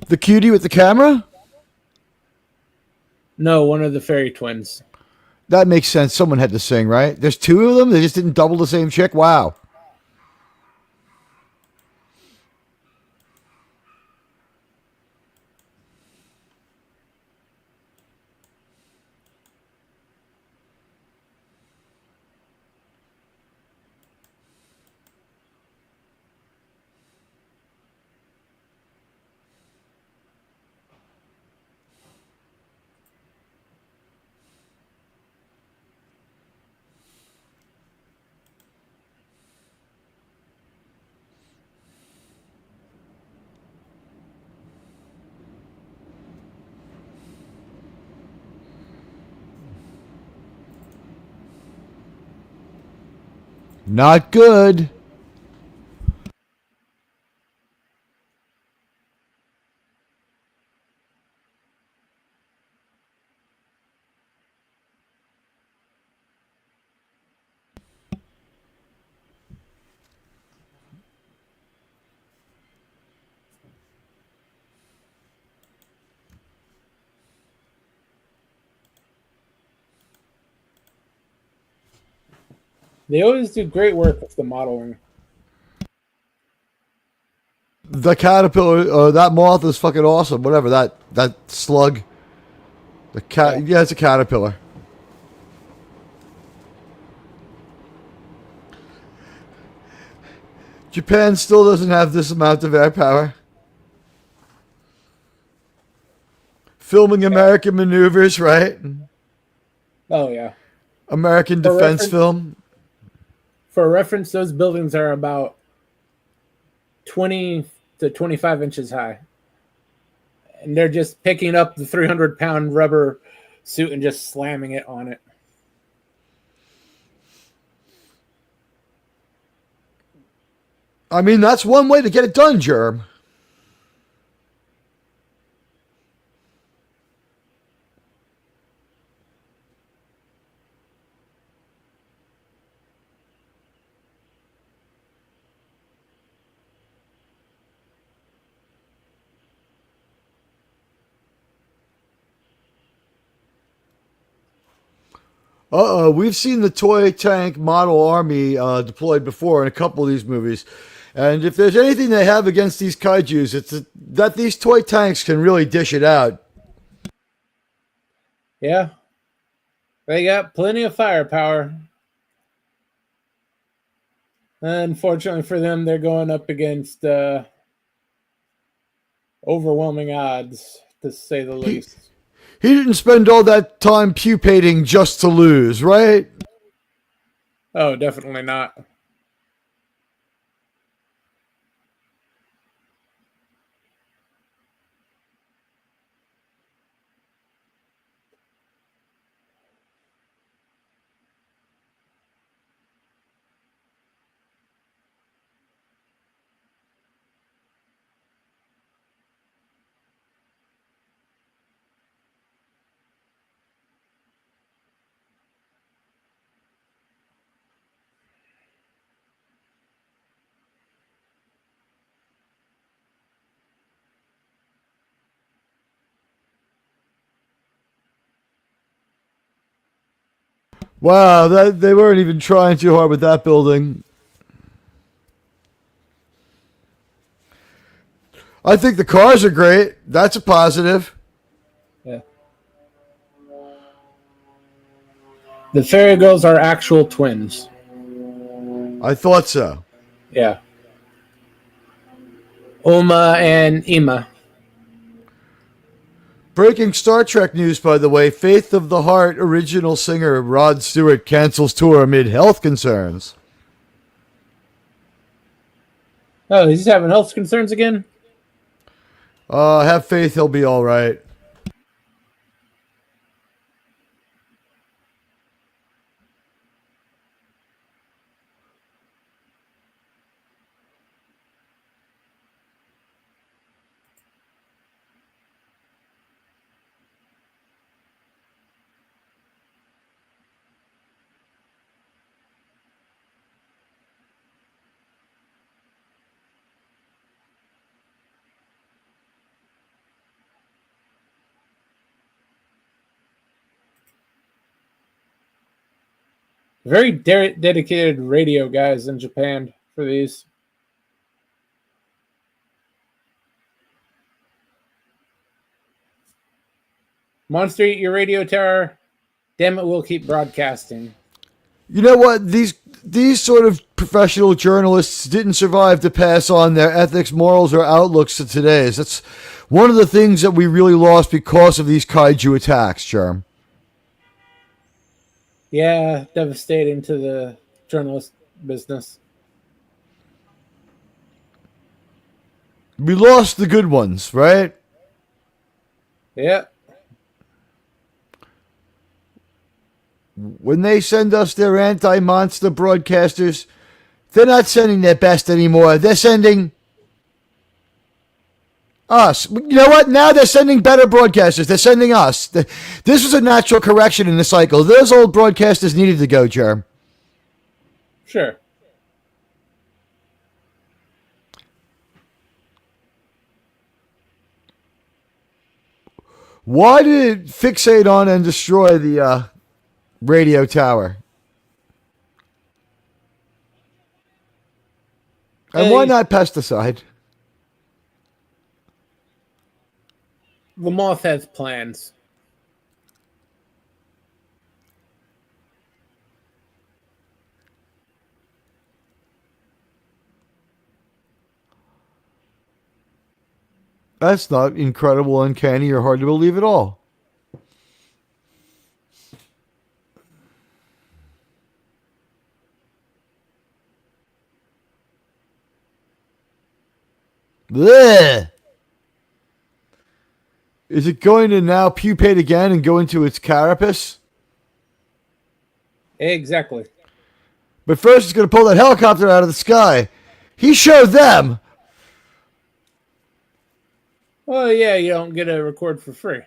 The cutie with the camera? No, one of the fairy twins. That makes sense. Someone had to sing, right? There's two of them? They just didn't double the same chick? Wow. Not good. They always do great work with the modeling. The caterpillar, that moth is fucking awesome. Whatever, that slug. The cat, yeah, it's a caterpillar. Japan still doesn't have this amount of air power. Filming American maneuvers, right? Oh yeah. American For defense reference, film. for reference, those buildings are about 20 to 25 inches high, and they're just picking up the 300-pound rubber suit and just slamming it on it. I mean, that's one way to get it done, Germ. We've seen the toy tank model army deployed before in a couple of these movies. And if there's anything they have against these kaijus, it's that these toy tanks can really dish it out. Yeah, they got plenty of firepower. Unfortunately for them, they're going up against overwhelming odds, to say the He, least. he didn't spend all that time pupating just to lose, right? Oh, definitely not. Wow, they weren't even trying too hard with that building. I think the cars are great. That's a positive. Yeah. The fairy girls are actual twins. I thought so. Yeah. Uma and Ima. Breaking Star Trek news, by the way. Faith of the Heart original singer Rod Stewart cancels tour amid health concerns. Oh, he's having health concerns again? Have faith he'll be all right. Very dedicated radio guys in Japan for these. Monster, eat your radio tower. Damn it, we'll keep broadcasting. You know what? These sort of professional journalists didn't survive to pass on their ethics, morals, or outlooks to today's. That's one of the things that we really lost because of these kaiju attacks, Germ. Yeah, devastating to the journalist business. We lost the good ones, right? Yeah. When they send us their anti-monster broadcasters, they're not sending their best anymore. They're sending us. You know what? Now they're sending better broadcasters. They're sending us. This was a natural correction in the cycle. Those old broadcasters needed to go, Germ. Sure. Why did it fixate on and destroy the radio tower? And why not pesticide? The moth has plans. That's not incredible, uncanny, or hard to believe at all. Blech. Is it going to now pupate again and go into its carapace? Exactly. But first, it's going to pull that helicopter out of the sky. He showed them. Well, yeah, you don't get a record for free.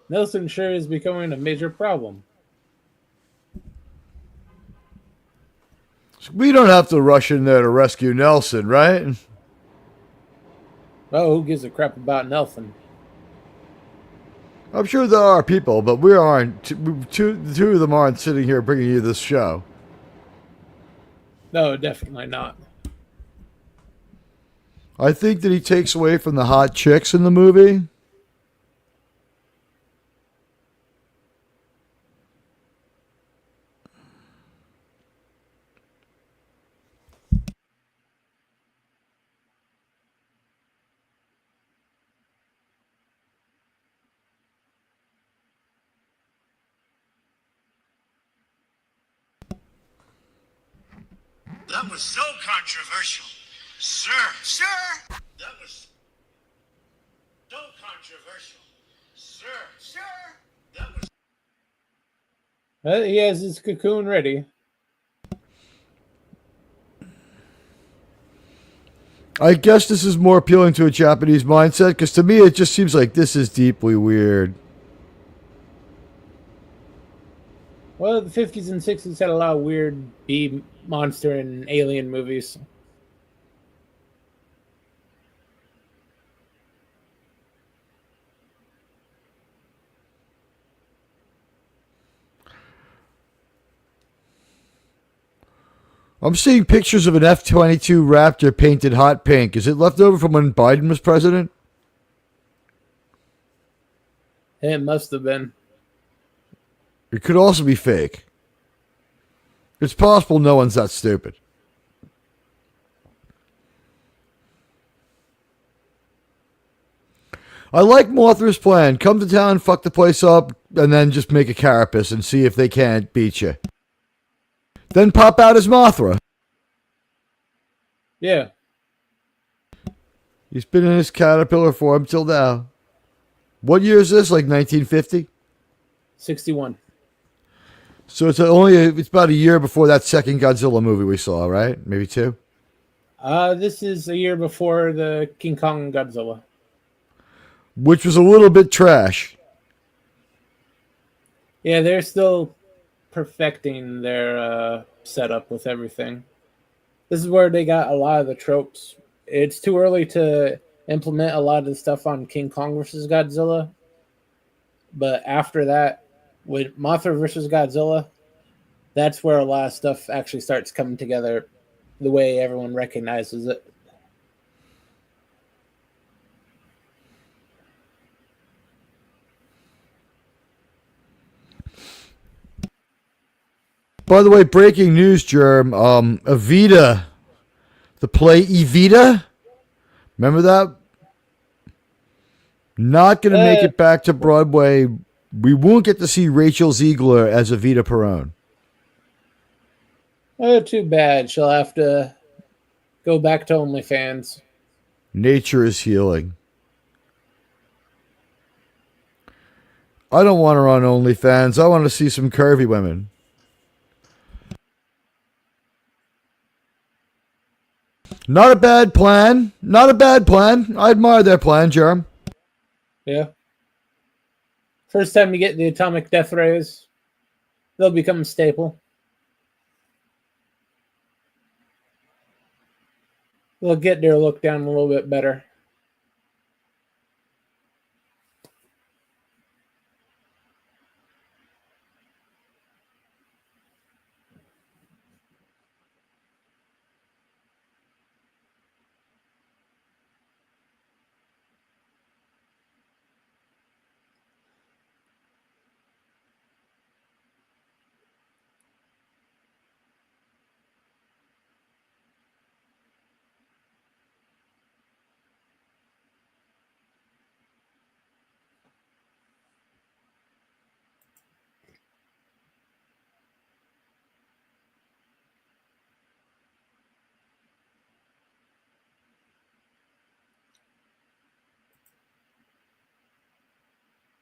Nelson sure is becoming a major problem. We don't have to rush in there to rescue Nelson, right? Oh, who gives a crap about Nelson? I'm sure there are people, but we aren't. Two of them aren't sitting here bringing you this show. No, definitely not. I think that he takes away from the hot chicks in the movie. That was so controversial. Sir, That was so controversial. Sir. Sir. That was. He has his cocoon ready. I guess this is more appealing to a Japanese mindset, because to me it just seems like this is deeply weird. Well, the 50s and 60s had a lot of weird B monster and alien movies. I'm seeing pictures of an F-22 Raptor painted hot pink. Is it left over from when Biden was president? It must have been. It could also be fake. It's possible no one's that stupid. I like Mothra's plan. Come to town, fuck the place up, and then just make a carapace and see if they can't beat you. Then pop out as Mothra. Yeah. He's been in his caterpillar form till now. What year is this? Like 1950? 61. So it's about a year before that second Godzilla movie we saw, right? Maybe two? This is a year before the King Kong Godzilla. Which was a little bit trash. Yeah, they're still perfecting their setup with everything. This is where they got a lot of the tropes. It's too early to implement a lot of the stuff on King Kong versus Godzilla. But after that, with Mothra versus Godzilla, that's where a lot of stuff actually starts coming together the way everyone recognizes it. By the way, breaking news, Germ. Evita, the play Evita. Remember that? Not going to make it back to Broadway. We won't get to see Rachel Ziegler as Evita Perón. Oh, too bad. She'll have to go back to OnlyFans. Nature is healing. I don't want her on OnlyFans. I want to see some curvy women. Not a bad plan. Not a bad plan. I admire their plan, Germ. Yeah. First time you get the atomic death rays, they'll become a staple. They'll get their look down a little bit better.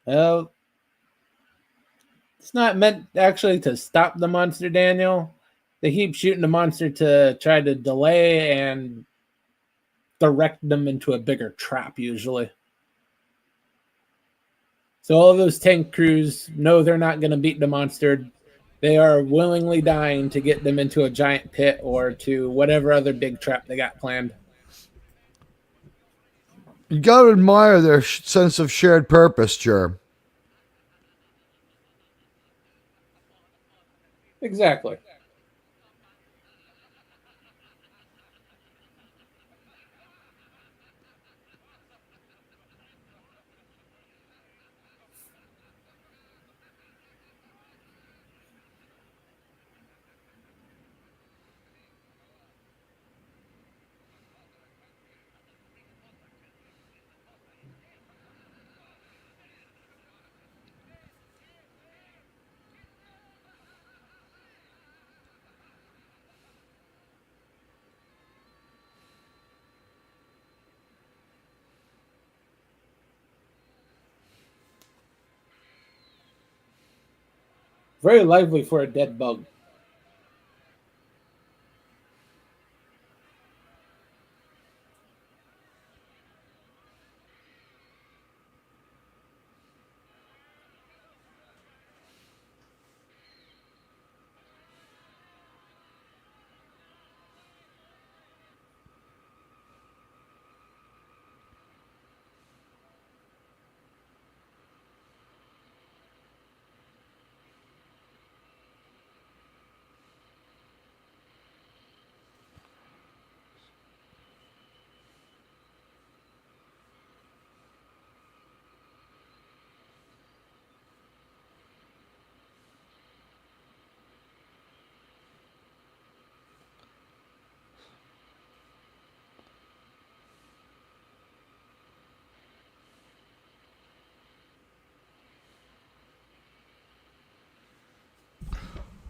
Well, it's not meant actually to stop the monster, Daniel. They keep shooting the monster to try to delay and direct them into a bigger trap, usually. So all of those tank crews know they're not going to beat the monster. They are willingly dying to get them into a giant pit or to whatever other big trap they got planned. You got to admire their sense of shared purpose, Germ. Exactly. Very lively for a dead bug.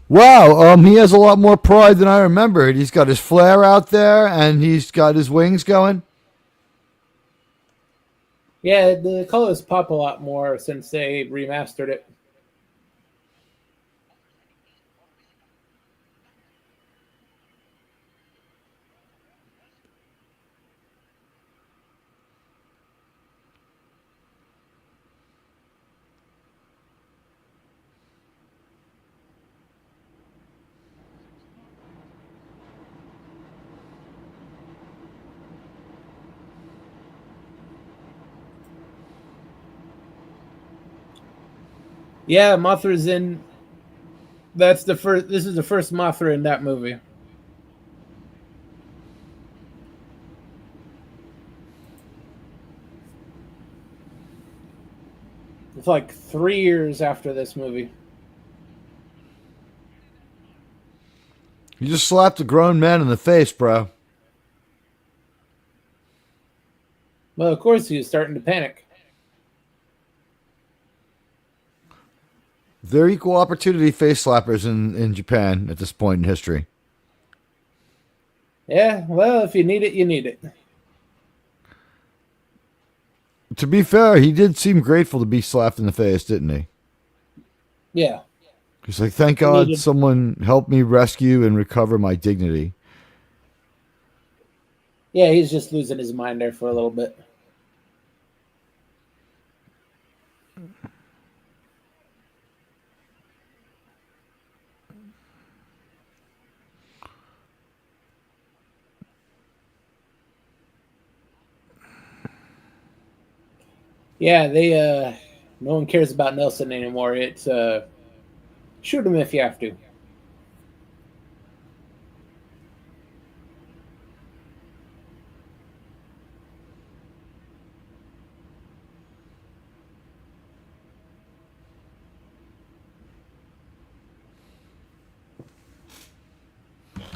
Wow, he has a lot more pride than I remembered. He's got his flare out there, and he's got his wings going. Yeah, the colors pop a lot more since they remastered it. Yeah, Mothra's in. That's the first. This is the first Mothra in that movie. It's like 3 years after this movie. You just slapped a grown man in the face, bro. Well, of course he was starting to panic. They're equal opportunity face slappers in Japan at this point in history. Yeah, well, if you need it, you need it. To be fair, he did seem grateful to be slapped in the face, didn't he? Yeah. He's like, thank God someone helped me rescue and recover my dignity. Yeah, he's just losing his mind there for a little bit. Yeah, they no one cares about Nelson anymore. It's shoot him if you have to.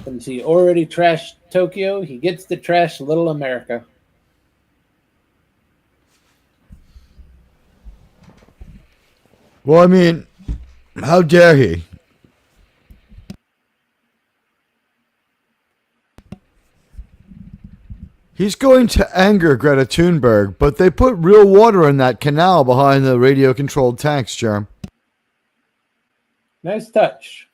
Since he already trashed Tokyo, he gets to trash Little America. Well, I mean, how dare he? He's going to anger Greta Thunberg, but they put real water in that canal behind the radio-controlled tanks, Germ. Nice touch.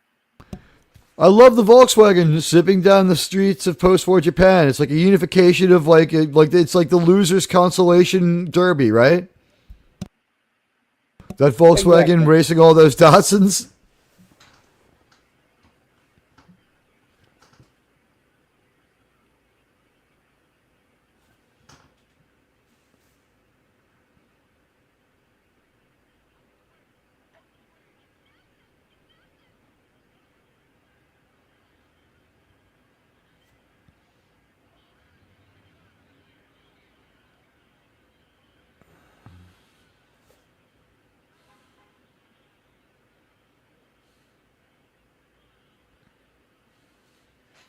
I love the Volkswagen zipping down the streets of post-war Japan. It's like a unification of like it's like the losers' consolation derby, right? That Volkswagen Exactly. racing all those Datsuns.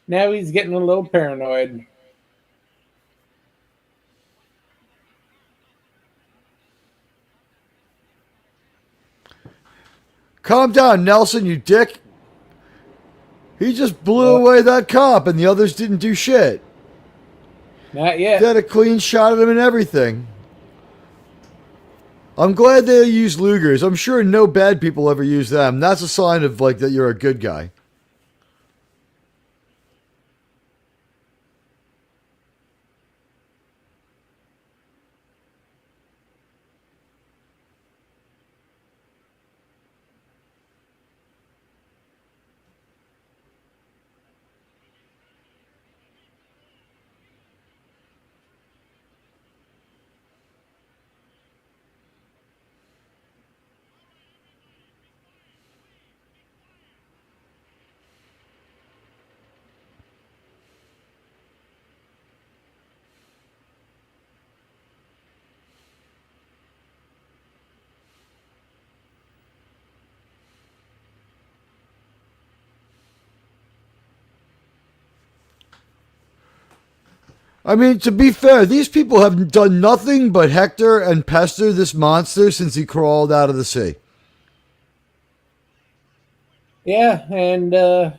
Now he's getting a little paranoid. Calm down, Nelson, you dick. He just blew away that cop and the others didn't do shit. Not yet. They had a clean shot at him and everything. I'm glad they use Lugers. I'm sure no bad people ever use them. That's a sign of like that you're a good guy. I mean, to be fair, these people have done nothing but hector and pester this monster since he crawled out of the sea. Yeah, and in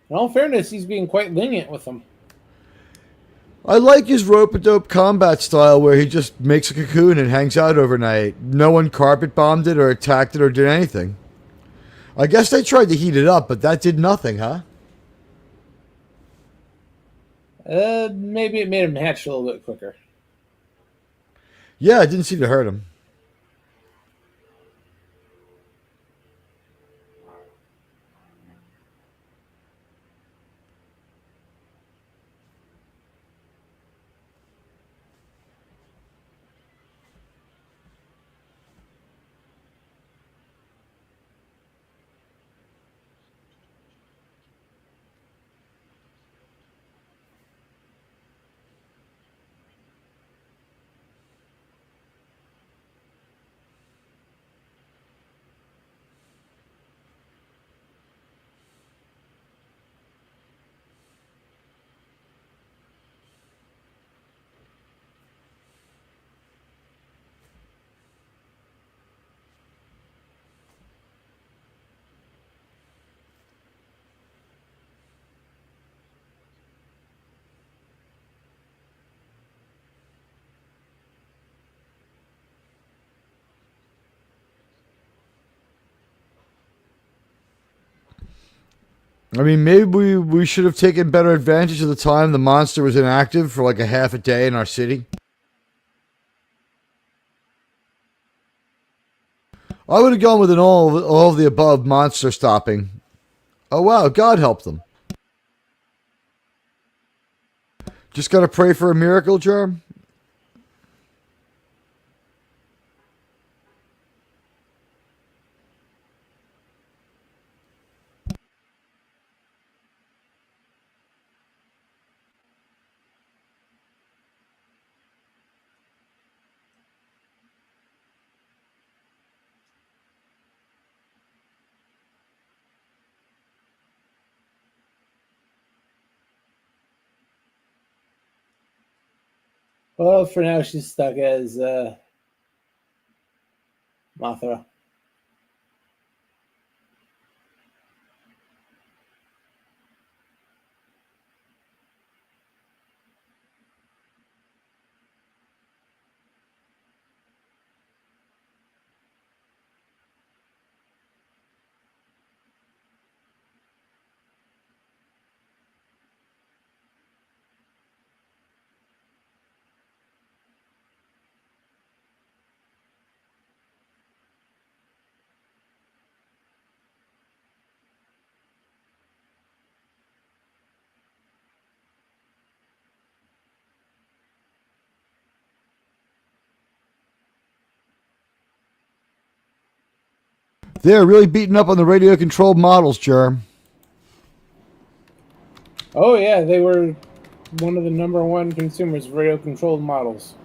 all fairness, he's being quite lenient with them. I like his rope-a-dope combat style where he just makes a cocoon and hangs out overnight. No one carpet bombed it or attacked it or did anything. I guess they tried to heat it up, but that did nothing, huh? Maybe it made him hatch a little bit quicker. Yeah, it didn't seem to hurt him. I mean, maybe we should have taken better advantage of the time the monster was inactive for like a half a day in our city. I would have gone with an all of the above monster stopping. Oh wow, God help them. Just gotta pray for a miracle, Germ. Well, for now, she's stuck as Mothra. They're really beating up on the radio controlled models, Germ. Oh yeah, they were one of the number one consumers of radio controlled models.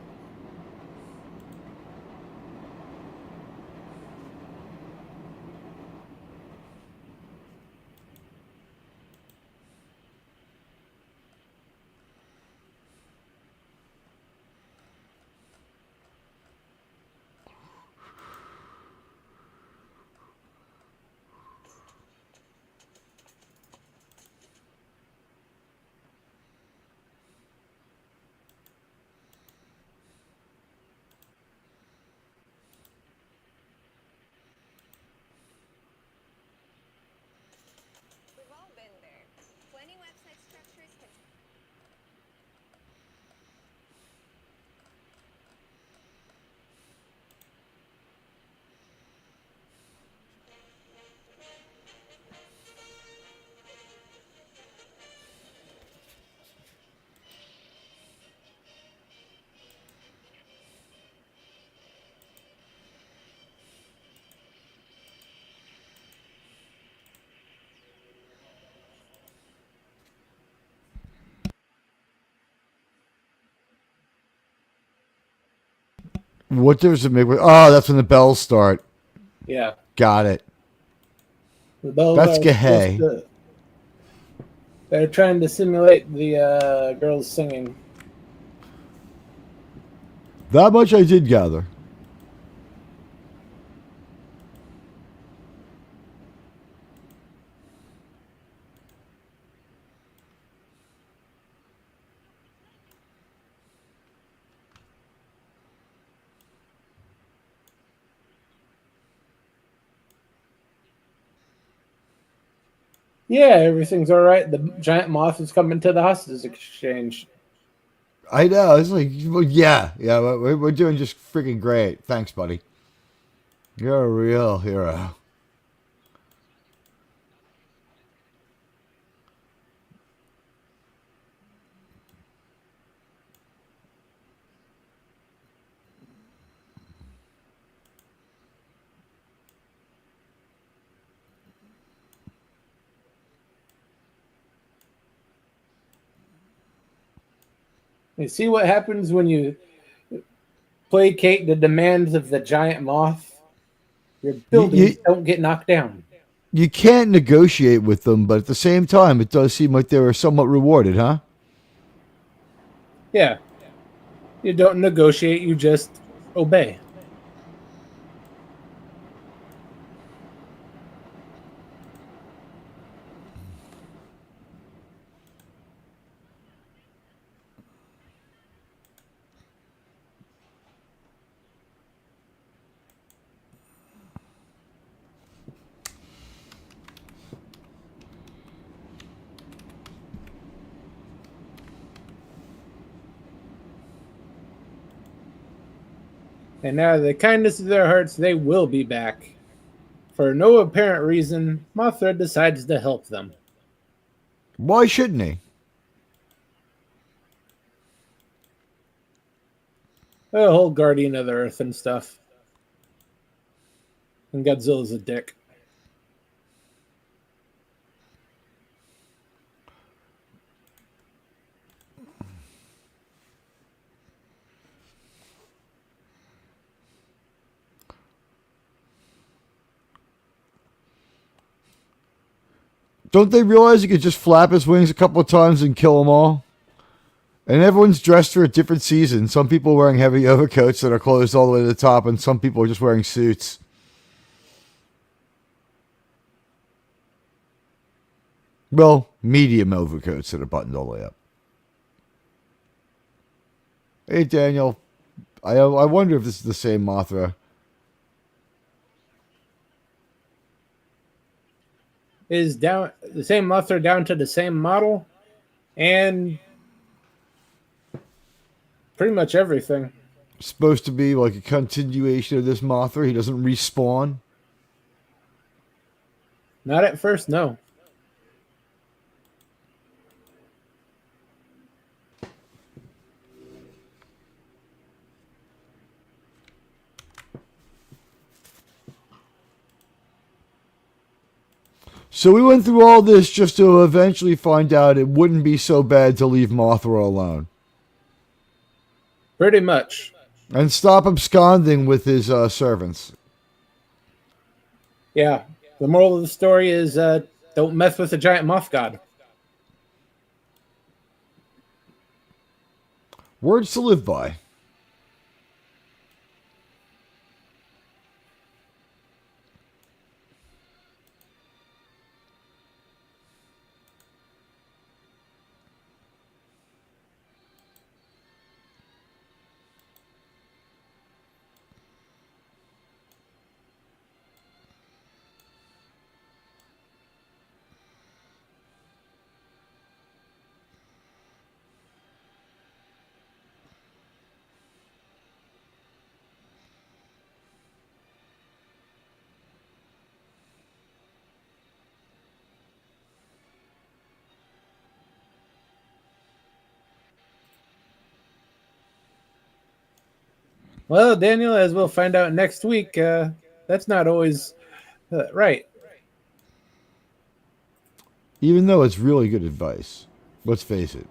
What difference does it make? Oh, that's when the bells start. Yeah. Got it. The bells That's are supposed Gahey. to. They're trying to simulate the girls singing. That much I did gather. Yeah, everything's all right. The giant moth is coming to the hostage exchange. I know. It's like, well, yeah. We're doing just freaking great. Thanks, buddy. You're a real hero. You see what happens when you placate the demands of the giant moth? Your buildings don't get knocked down. You can't negotiate with them, but at the same time, it does seem like they were somewhat rewarded, huh? Yeah. You don't negotiate, you just obey. And out of the kindness of their hearts, they will be back. For no apparent reason, Mothra decides to help them. Why shouldn't he? The whole Guardian of the Earth and stuff. And Godzilla's a dick. Don't they realize he could just flap his wings a couple of times and kill them all? And everyone's dressed for a different season. Some people are wearing heavy overcoats that are closed all the way to the top, and some people are just wearing suits. Well, medium overcoats that are buttoned all the way up. Hey, Daniel. I wonder if this is the same Mothra. Is down the same Mothra down to the same model and pretty much everything. Supposed to be like a continuation of this Mothra. He doesn't respawn. Not at first, no. So we went through all this just to eventually find out it wouldn't be so bad to leave Mothra alone. Pretty much. And stop absconding with his servants. Yeah. The moral of the story is don't mess with the giant moth god. Words to live by. Well, Daniel, as we'll find out next week, that's not always right. Even though it's really good advice. Let's face it.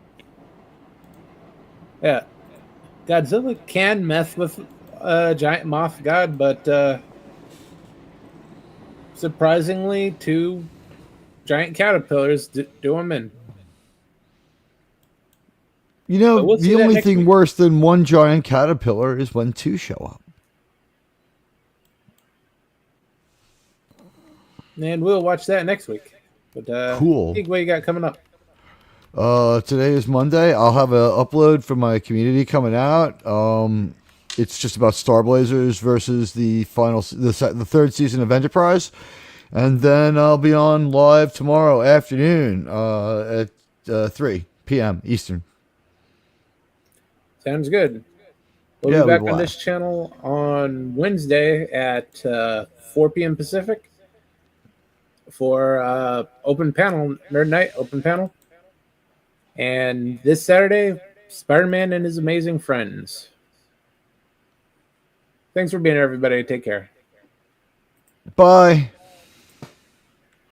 Yeah. Godzilla can mess with giant moth god, but surprisingly, 2 giant caterpillars do him in. You know, But we'll see the that only next thing week. worse than 1 giant caterpillar is when 2 show up. And we'll watch that next week. But Cool. Steve, what you got coming up? Today is Monday. I'll have an upload from my community coming out. It's just about Star Blazers versus the the third season of Enterprise, and then I'll be on live tomorrow afternoon at 3 p.m. Eastern. Sounds good. We'll Yeah, be we back will on laugh. this channel on Wednesday at 4 p.m. Pacific for open panel, Nerd Night open panel. And this Saturday, Spider-Man and His Amazing Friends. Thanks for being here, everybody. Take care. Bye.